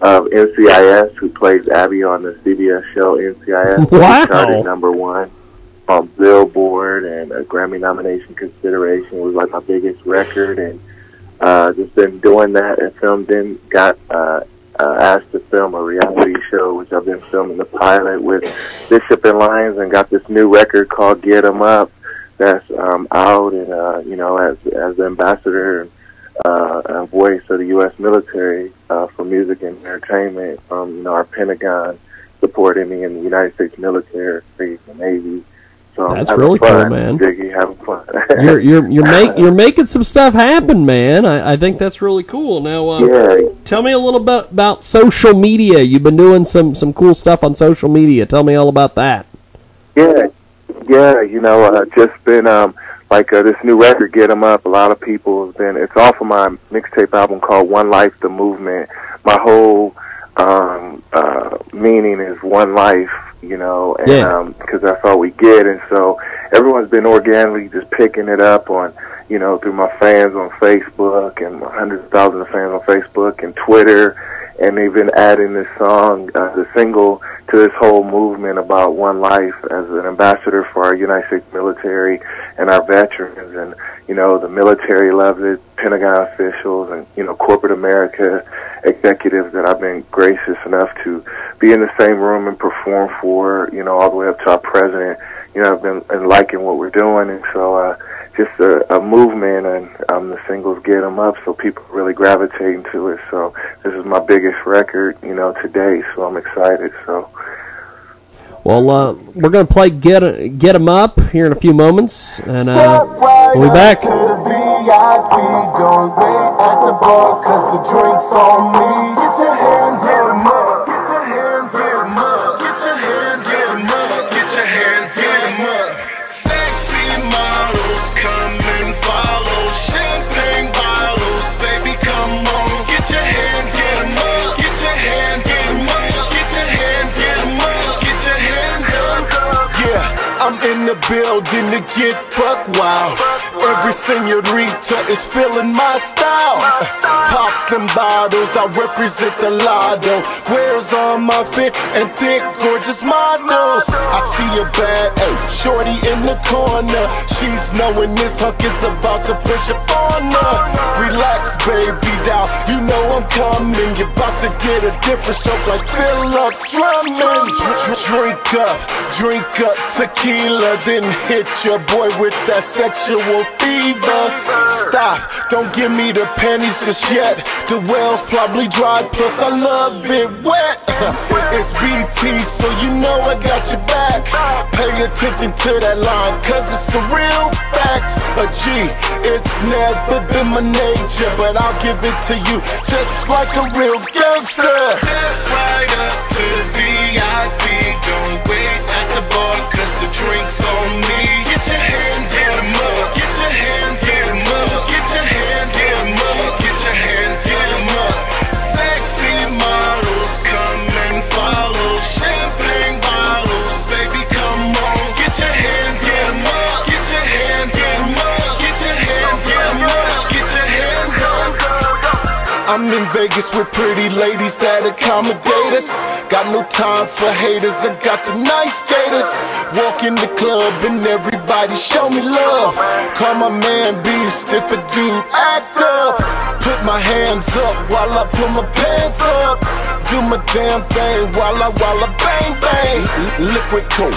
of NCIS, who plays Abby on the CBS show NCIS. Wow. He started #1 on Billboard, and a Grammy nomination consideration. It was like my biggest record, and just been doing that, and got asked to film a reality show, which I've been filming the pilot with Bishop and Lyons, and got this new record called Get 'Em Up that's out, and as the ambassador and voice of the U.S. military for music and entertainment, our Pentagon supporting me in the United States military, the Navy. So that's really cool, man. Jiggy, having fun. you're making some stuff happen, man. I think that's really cool. Now, tell me a little bit about social media. You've been doing some cool stuff on social media. Tell me all about that. Yeah. Just been this new record, Get 'Em Up. A lot of people have been. It's off of my mixtape album called One Life, The Movement. My whole meaning is one life. Because that's all we get, and so everyone's been organically just picking it up on, through my fans on Facebook, and hundreds of thousands of fans on Facebook and Twitter, and they've been adding this song, the single, to this whole movement about one life as an ambassador for our United States military and our veterans, and the military loves it, Pentagon officials, and corporate America executives that I've been gracious enough to be in the same room and perform for, all the way up to our president. I've been liking what we're doing, and so just a movement, and the singles Get 'Em Up, so people really gravitating to it. So this is my biggest record, today, so I'm excited. So. Well, we're going to play Get 'Em Up here in a few moments, and we'll be back. To the VIP, don't wait at the bar, 'cause the drink's on me. Get your hands in 'em up. Get your hands in 'em up. Get your hands in 'em up. Get your hands in 'em up. Sexy models come and follow. Champagne bottles, baby, come on. Get your hands in 'em up. Get your hands in 'em up. Get your hands in 'em up. Get your hands up. Yeah, I'm in the building to get buck wild. Every senorita is feeling my style. Pop them bottles, I represent the lotto. Where's on my fit and thick, gorgeous models. I see a bad shorty in the corner. She's knowing this hunk is about to push up on her. Relax, baby, doll. You know I'm coming. You're about to get a different stroke like Philip Drummond. Drink up tequila, then hit your boy with that sexual fever. Stop, don't give me the panties just yet. The well's probably dry, plus I love it wet. It's BT, so you know I got your back. Pay attention to that line, 'cause it's a real fact. A G, it's never been my nature, but I'll give it to you just like a real gangster. Step right up to the VIP, don't wait at the bar, 'cause the drink's on me. Get your hands in 'em up. Get your hands in 'em up. Get your hands in 'em up. Get your hands in 'em up. Sexy models come and follow. Champagne bottles, baby, come on. Get your hands in 'em up. Get your hands in 'em up. Get your hands in 'em up. Get your hands up. I'm in Vegas with pretty ladies that accommodate us. Got no time for haters, I got the nice gators. Walk in the club and everybody show me love. Call my man Beast if a dude act up. Put my hands up while I put my pants up. Do my damn thing while I bang bang. Liquid coke,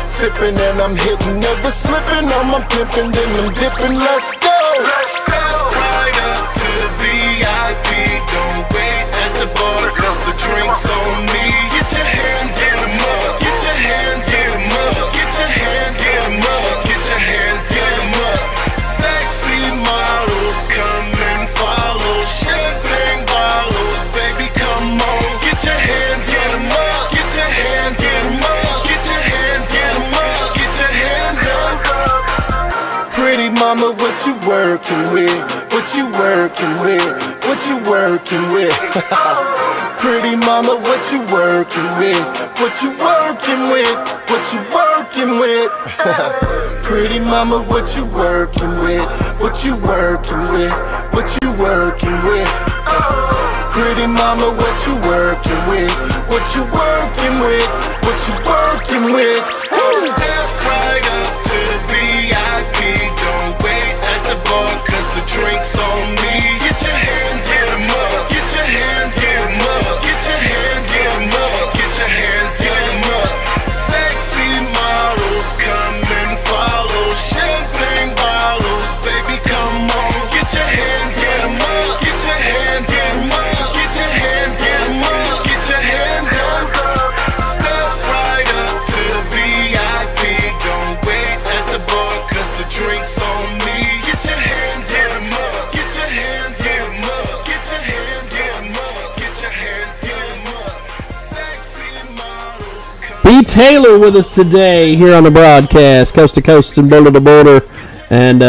sipping and I'm hitting, never slipping. I'm pimping, then I'm dipping. Let's go. Step right up to the VIP. Don't wait at the bar, cause the drink's on me. Get your hands in the mug. Get your hands in the mug. Get your hands in the mug. Get your hands in the mug. Sexy models come and follow. Champagne bottles, baby, come on. Get your hands in the mug. Get your hands in the mug. Get your hands in the mug. Get your hands up. Pretty mama, what you working with? What you working with? What you working with? Pretty mama, what you working with? What you working with? What you working with? Pretty mama, what you working with? What you working with? What you working with? Pretty mama, what you working with? What you working with? What you working with? Step right up to the VIP. Don't wait at the bar, cause the drink's on me. Get your hands in the mug. Get your hands in the mug. Get your hands in the mug. Get your hands in the mug. Sexy models come and follow. Champagne bottles, baby, come on. Get your hands in the mug. Get your hands in the mug. Get your hands in the mug. Get your hands up. Step right up to the VIP. Don't wait at the bar, cause the drink's on me. Get your hands in the mug. Get your hands in the mug. Get your hands in the mug. Get your hands in the mug. Sexy models come. B. Taylor with us today here on the broadcast, coast to coast and border to border. And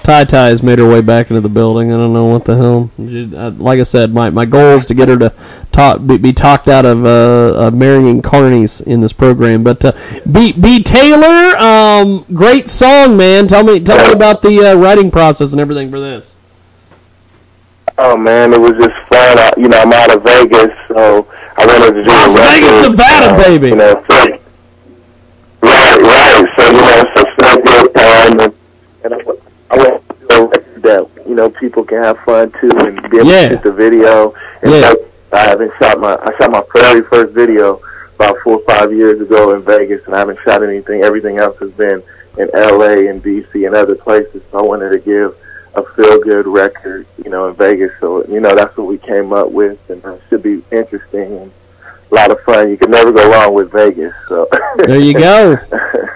Ty has made her way back into the building. I don't know what the hell. Like I said, my goal is to get her to be talked out of marrying carnies in this program. But B. Taylor, great song, man. Tell me about the writing process and everything for this. Oh man, it was just fun. I'm out of Vegas, so I wanted to do Las Vegas, Nevada, baby. So, right. So spent good time, and I want to do a record that people can have fun too, and be able to shoot the video. And I shot my very first video about 4 or 5 years ago in Vegas, and I haven't shot anything. Everything else has been in LA and DC and other places. So I wanted to give a feel-good record, in Vegas. So, that's what we came up with, and it should be interesting and a lot of fun. You can never go wrong with Vegas. So there you go.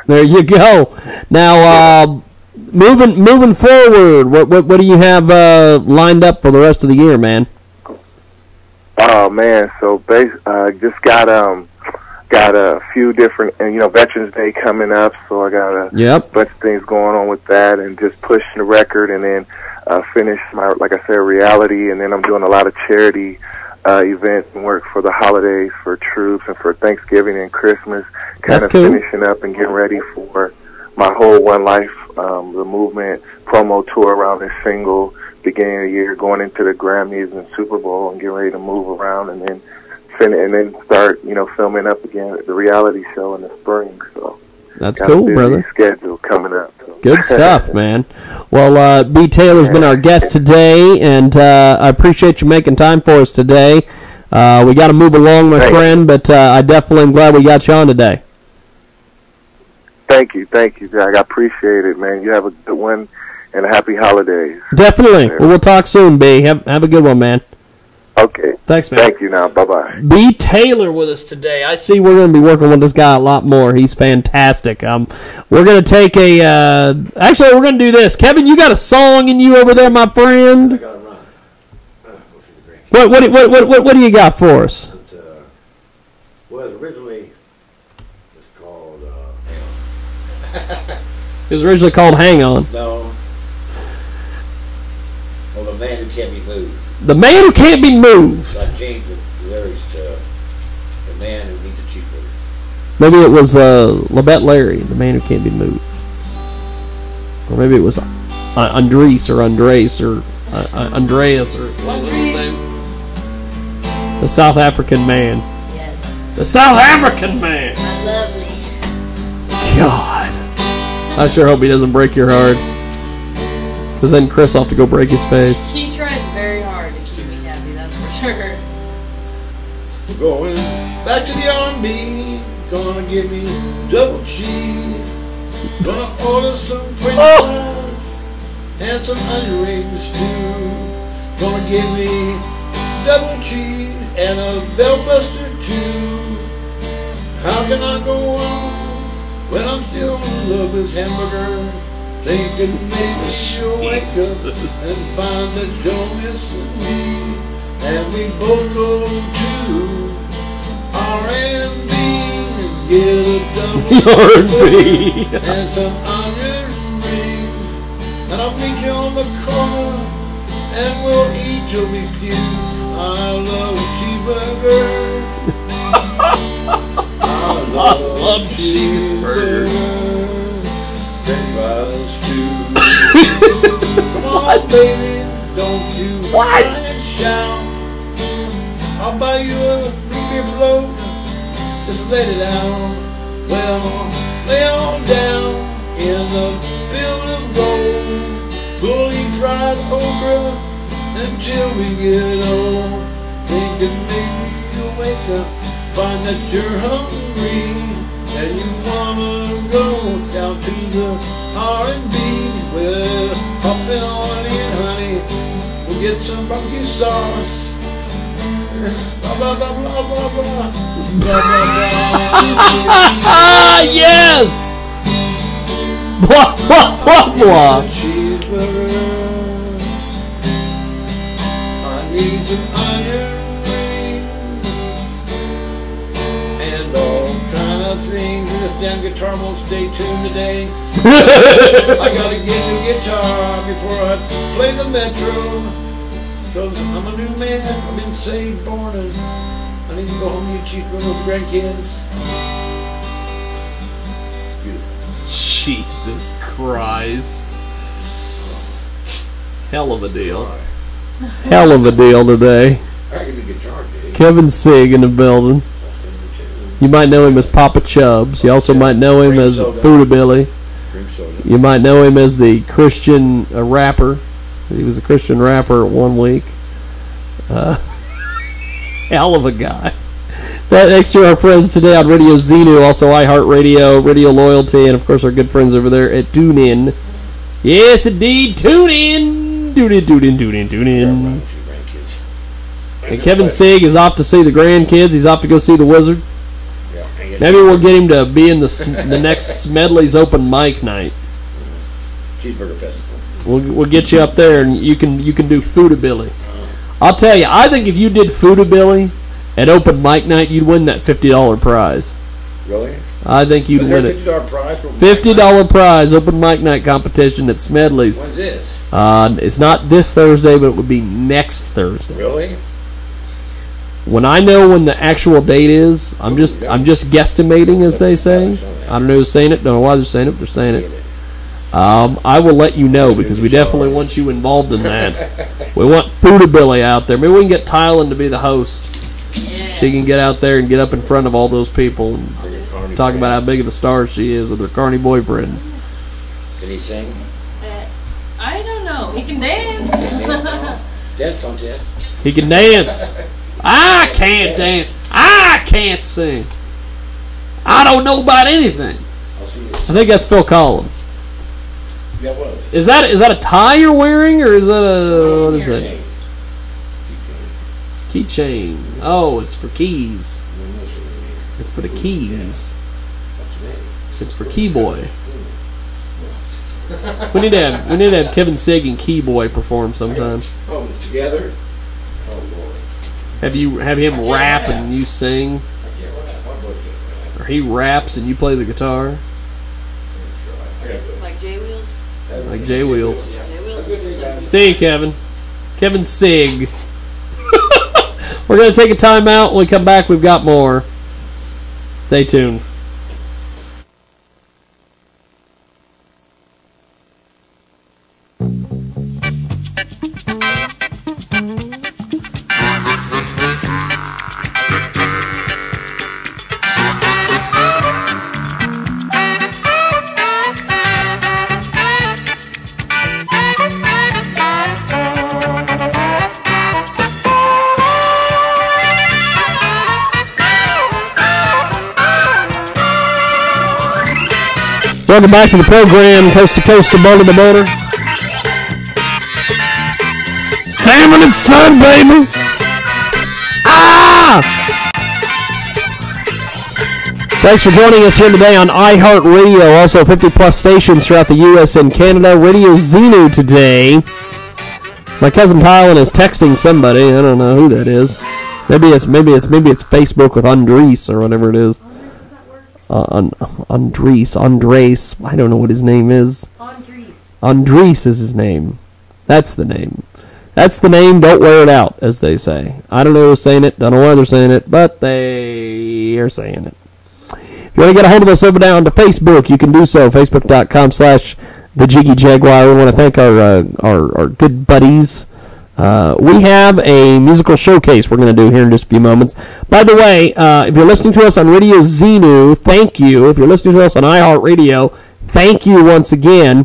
There you go. Now, moving forward, what do you have lined up for the rest of the year, man? Oh man, so just got a few different, Veterans Day coming up, so I got a bunch of things going on with that, and just pushing the record, and then finish my, like I said, reality, and then I'm doing a lot of charity events and work for the holidays, for troops, and for Thanksgiving and Christmas. Kind of cool. Finishing up and getting ready for my whole One Life, the movement promo tour around this single, beginning of the year, going into the Grammys and Super Bowl, and getting ready to move around, and then start, filming up again the reality show in the spring. So that's cool, brother. Schedule coming up. So. Good stuff, man. Well, B. Taylor's been our guest today, and I appreciate you making time for us today. We got to move along, my friend, but I definitely am glad we got you on today. Thank you, Jack. I appreciate it, man. You have a good one, and happy holidays. Definitely. Well, we'll talk soon, B. Have a good one, man. Okay. Thanks, man. Thank you now. Bye-bye. B. Taylor with us today. I see we're going to be working with this guy a lot more. He's fantastic. We're going to take actually, we're going to do this. Kevin, you got a song in you over there, my friend? I got to run. What do you got for us? Well, originally it's called It was originally called Hang On. No. Well, The Man Who Can't Be Moved. The Man Who Can't Be Moved. So I changed the lyrics to The Man Who Needs a Cheeseburger. Maybe it was Labette Larry, The Man Who Can't Be Moved. Or maybe it was Andres or Andres or Andreas or what was his name? The South African man. Yes. The South African man. My lovely. God. I sure hope he doesn't break your heart. Because then Chris will have to go break his face. He tries very hard to keep me happy, that's for sure. We're going back to the R&B. Gonna give me double cheese. Gonna order some French fries and some onion rings too. Gonna give me double cheese and a bellbuster too. How can I go on when I'm still in love with hamburger? Thinking maybe you'll wake up and find that you're missing me, and we both go to R&B and get a double R&B and some onion rings, and I'll meet you on the corner and we'll eat your meat stew. I love cheeseburgers. I love cheeseburgers. French fries too. Come on, baby, don't you cry and shout. I'll buy you a root beer float. Just let it out. Well, lay on down in the field of gold. We'll eat fried okra until we get old. Thinking maybe you'll wake up, find that you're hungry, and you wanna go down to the R&B. Well, hop in on in, honey. We'll get some barbecue sauce. Blah, blah, blah, blah, blah, blah. Blah, blah, blah. Yes! Blah, blah, blah, blah. Cheeseburger. I need some onion rings and all kind of things. This damn guitar won't stay tuned today. I gotta get the guitar before I play the metro. Cause I'm a new man, I've been saved, born, and I need to go home and eat cheeseburger with grandkids. Jesus Christ. Hell of a deal. Hell of a deal today. I got the guitar, dude. Kevin Sig in the building. You might know him as Papa Chubbs. You also might know him as Buddha Billy. You might know him as the Christian rapper. He was a Christian rapper at 1 week. Hell of a guy. That thanks to our friends today on Radio Xenu, also iHeartRadio, Radio Loyalty, and of course our good friends over there at TuneIn. Yes, indeed, TuneIn. TuneIn. And Kevin Sig is off to see the grandkids. He's off to go see the Wizard. Maybe we'll get him to be in the next Smedley's open mic night. Cheeseburger festival. We'll get you up there, and you can do Foodabilly. I'll tell you, I think if you did Foodabilly at open mic night, you'd win that $50 prize. Really? I think you'd win it. $50 prize? $50 prize open mic night competition at Smedley's. When's this? It's not this Thursday, but it would be next Thursday. Really? When I know when the actual date is, I'm just guesstimating, as they say. I don't know who's saying it. Don't know why they're saying it. But they're saying it. I will let you know because we definitely want you involved in that. We want Foodabilly out there. Maybe we can get Tylen to be the host. Yeah. She can get out there and get up in front of all those people and talk about how big of a star she is with her carny boyfriend. Can he sing? I don't know. He can dance. Dance contest. He can dance. I can't dance. I can't sing. I don't know about anything. I think that's Phil Collins. Yeah, it was. Is that a tie you're wearing, or is that what is it? Keychain. Oh, it's for keys. It's for the keys. It's for Keyboy. We need to have Kevin Sig and Keyboy perform sometime. Oh, together? Oh Lord. Have him rap and you sing? Or he raps and you play the guitar? Like J Wheels? Like J Wheels. J Wheels. See you, Kevin. Kevin Sig. We're going to take a time out. When we come back, we've got more. Stay tuned. Welcome back to the program, coast to coast and border to border. Salmon and sun, baby. Ah! Thanks for joining us here today on iHeartRadio. Also 50-plus stations throughout the U.S. and Canada. Radio Xenu today. My cousin Tylen is texting somebody. I don't know who that is. Maybe it's Facebook with Andres or whatever it is. Andres. I don't know what his name is. Andres is his name. That's the name. That's the name. Don't wear it out, as they say. I don't know who's saying it. Don't know why they're saying it, but they are saying it. If you want to get a hold of us over down to Facebook, you can do so. Facebook.com/The Jiggy Jaguar. We want to thank our good buddies. We have a musical showcase we're going to do here in just a few moments. By the way, if you're listening to us on Radio Xenu, thank you. If you're listening to us on iHeartRadio, thank you once again.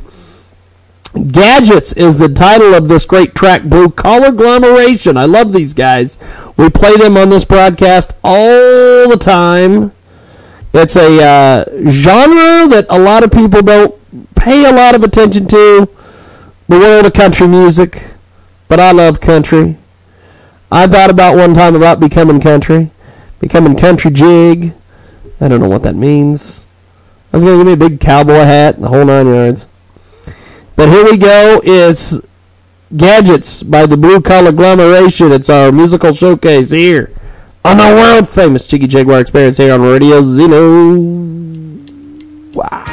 Gadgets is the title of this great track, Blue Collar Agglomeration. I love these guys. We play them on this broadcast all the time. It's a genre that a lot of people don't pay a lot of attention to, the world of country music. But I love country. I thought about one time about becoming country jig. I don't know what that means. I was going to give me a big cowboy hat and the whole 9 yards. But here we go. It's Gadgets by the Blue Collar Agglomeration. It's our musical showcase here on the world famous Jiggy Jaguar Experience here on Radio Xenu. Wow.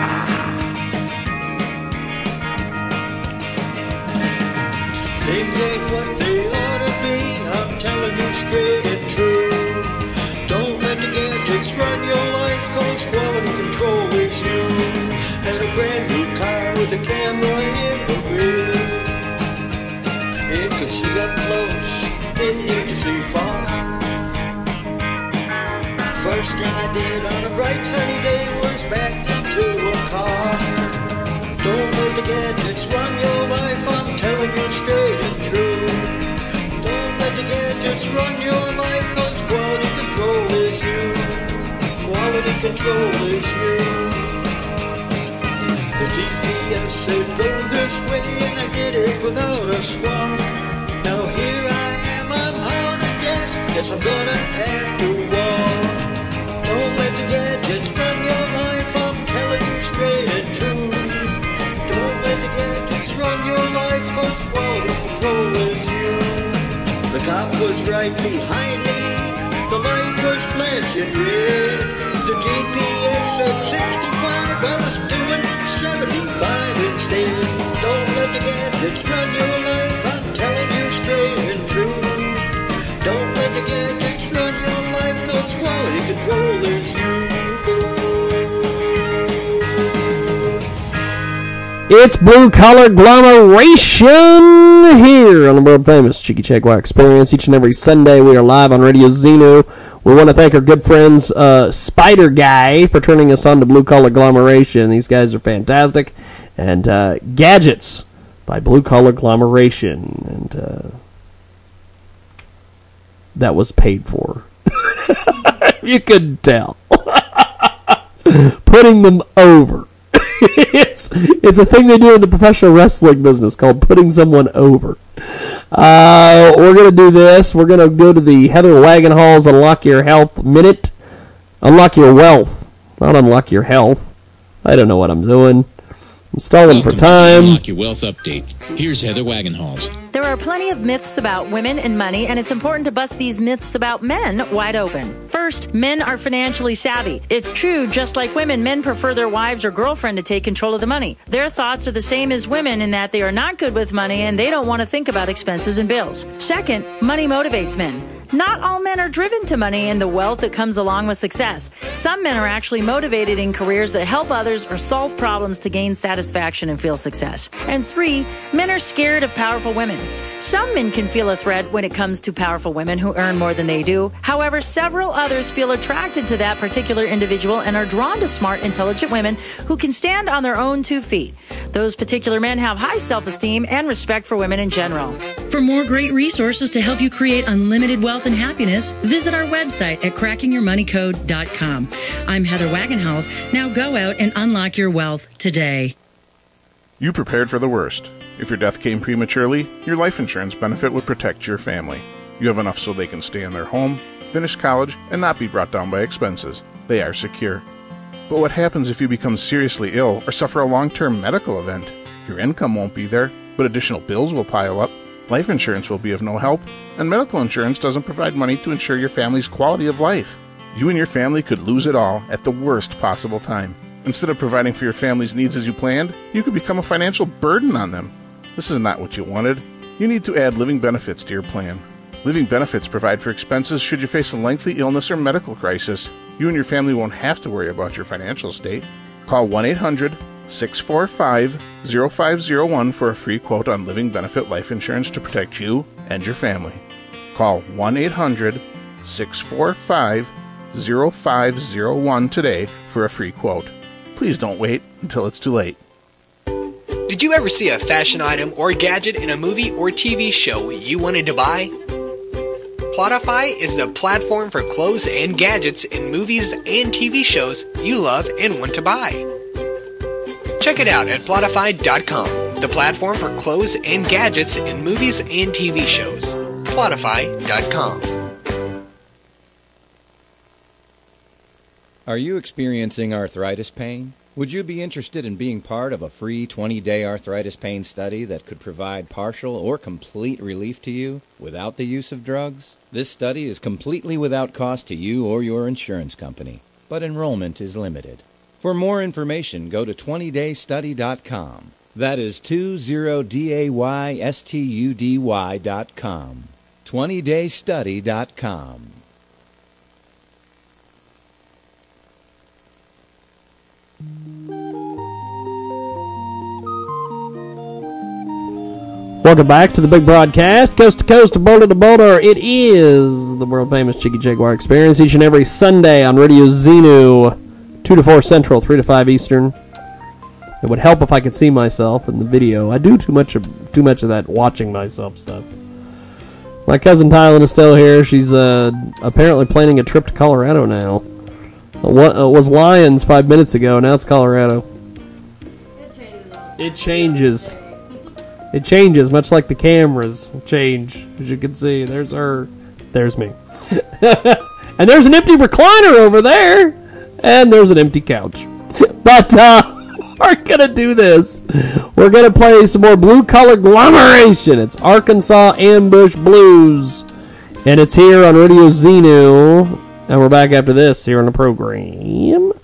Things ain't what they ought to be, I'm telling you straight and true. Don't let the gadgets run your life, cause quality control is you. Had a brand new car with a camera in the rear. It could see up close, didn't need to see far. First thing I did on a bright sunny day was back into a car. Don't let the gadgets run your life, I'm telling you straight and true. Don't let the gadgets run your life, cause quality control is you. Quality control is you. The GPS said go this way and I did it without a swap. Now here I am, I'm out of gas, guess I'm gonna have to walk. Don't let the gadgets run your life, I'm telling you straight and true. Don't let the gadgets run your life, cause quality control is you. The cop was right behind me, the light was flashing red. The GPS said 65, I was doing 75 instead. Don't let the gadgets run your life, I'm telling you straight and true. Don't let the gadgets run your life, cause quality control is you. It's Blue Collar Agglomeration here on the world famous Jiggy Jaguar Experience. Each and every Sunday we are live on Radio Xenu. We want to thank our good friends Spider Guy for turning us on to Blue Collar Agglomeration. These guys are fantastic. And Gadgets by Blue Collar Agglomeration. And that was paid for. You couldn't tell. Putting them over. It's a thing they do in the professional wrestling business called putting someone over. We're going to do this. We're going to go to the Heather Wagenhall's Unlock Your Health Minute. Unlock your wealth. Not unlock your health. I don't know what I'm doing. I'm stalling for time. Unlock Your Wealth Update. Here's Heather Wagenhals. There are plenty of myths about women and money, and it's important to bust these myths about men wide open. First, men are financially savvy. It's true, just like women, men prefer their wives or girlfriend to take control of the money. Their thoughts are the same as women in that they are not good with money and they don't want to think about expenses and bills. Second, money motivates men. Not all men are driven to money and the wealth that comes along with success. Some men are actually motivated in careers that help others or solve problems to gain satisfaction and feel success. And three, men are scared of powerful women. Some men can feel a threat when it comes to powerful women who earn more than they do. However, several others feel attracted to that particular individual and are drawn to smart, intelligent women who can stand on their own 2 feet. Those particular men have high self-esteem and respect for women in general. For more great resources to help you create unlimited wealth and happiness, visit our website at crackingyourmoneycode.com. I'm Heather Wagenhals. Now go out and unlock your wealth today. You prepared for the worst. If your death came prematurely, your life insurance benefit would protect your family. You have enough so they can stay in their home, finish college, and not be brought down by expenses. They are secure. But what happens if you become seriously ill or suffer a long-term medical event? Your income won't be there, but additional bills will pile up. Life insurance will be of no help, and medical insurance doesn't provide money to ensure your family's quality of life. You and your family could lose it all at the worst possible time. Instead of providing for your family's needs as you planned, you could become a financial burden on them. This is not what you wanted. You need to add living benefits to your plan. Living benefits provide for expenses should you face a lengthy illness or medical crisis. You and your family won't have to worry about your financial state. Call 1-800-645-0501 for a free quote on living benefit life insurance to protect you and your family. Call 1-800-645-0501 today for a free quote. Please don't wait until it's too late. Did you ever see a fashion item or gadget in a movie or TV show you wanted to buy? Plotify is the platform for clothes and gadgets in movies and TV shows you love and want to buy. Check it out at Plotify.com, the platform for clothes and gadgets in movies and TV shows. Plotify.com. Are you experiencing arthritis pain? Would you be interested in being part of a free 20-day arthritis pain study that could provide partial or complete relief to you without the use of drugs? This study is completely without cost to you or your insurance company, but enrollment is limited. For more information, go to 20daystudy.com. That is 20daystudy.com. 20daystudy.com. Welcome back to the big broadcast, coast to coast, boulder to boulder. It is the world famous Jiggy Jaguar Experience each and every Sunday on Radio Xenu, 2 to 4 Central, 3 to 5 Eastern. It would help if I could see myself in the video. I do too much of that watching myself stuff. My cousin Tylen is still here. She's apparently planning a trip to Colorado now. It was Lions 5 minutes ago. Now it's Colorado. It changes. It changes, much like the cameras change. As you can see, there's her, there's me. And there's an empty recliner over there. And there's an empty couch. But, we're going to do this. We're going to play some more Blue Collar Agglomeration. It's Arkansas Ambush Blues. And it's here on Radio Xenu. And we're back after this here on the program.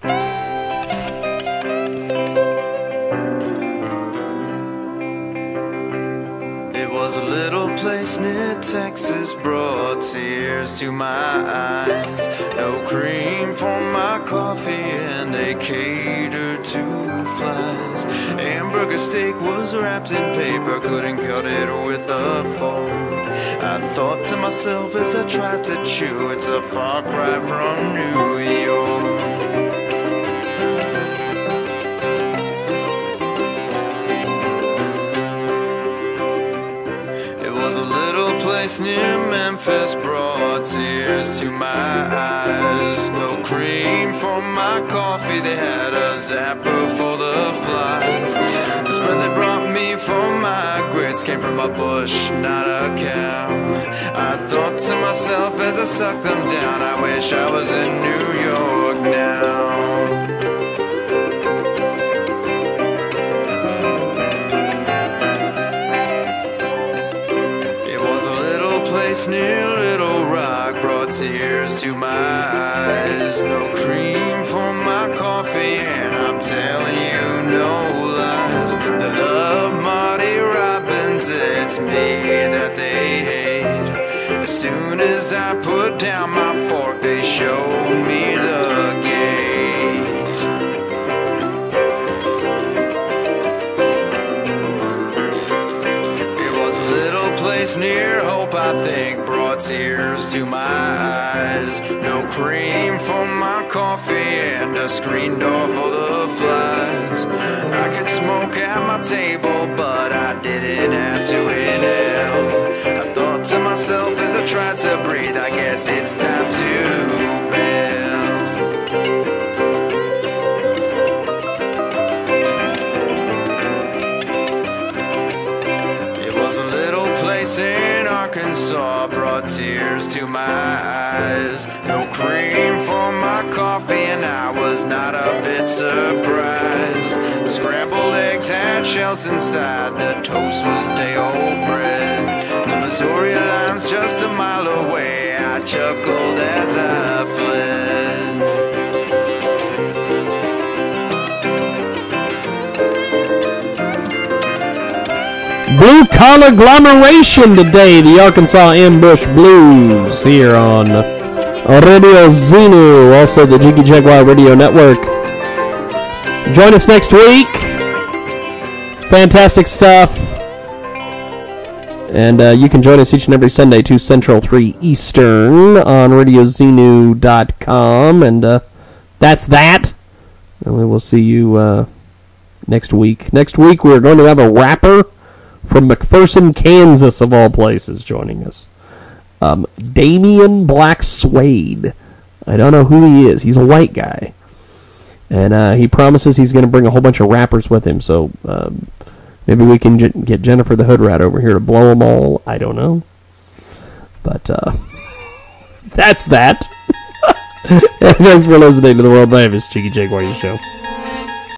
Near Texas brought tears to my eyes. No cream for my coffee and a cater to flies. Hamburger steak was wrapped in paper, couldn't cut it with a fork. I thought to myself as I tried to chew, it's a far cry from New York. Place near Memphis brought tears to my eyes. No cream for my coffee, they had a zapper for the flies. The spread they brought me for my grits came from a bush, not a cow. I thought to myself as I sucked them down, I wish I was in New York now. Near Little Rock brought tears to my eyes. No cream for my coffee, and I'm telling you no lies. They love Marty Robbins, it's me that they hate. As soon as I put down my fork, they showed me the gate. It was a little place near Hope, I think, brought tears to my eyes. No cream for my coffee and a screen door for the flies. I could smoke at my table, but I didn't have to inhale. guess it's time to bail. It was a little place in Arkansas, brought tears to my eyes. No cream for my coffee, and I was not a bit surprised. The scrambled eggs had shells inside, the toast was day-old bread. The Missouri line's just a mile away, I chuckled as I fled. Blue Collar Agglomeration today, the Arkansas Ambush Blues here on Radio Xenu, also the Jiggy Jaguar Radio Network. Join us next week. Fantastic stuff. And you can join us each and every Sunday, 2 Central, 3 Eastern, on RadioXenu.com. And that's that. And we will see you next week. Next week we're going to have a rapper from McPherson, Kansas, of all places, joining us. Damian Black Suede. I don't know who he is. He's a white guy. And he promises he's going to bring a whole bunch of rappers with him. So maybe we can get Jennifer the Hood Rat over here to blow them all. I don't know. But that's that. Thanks for listening to the world famous Jiggy Jaguar Show.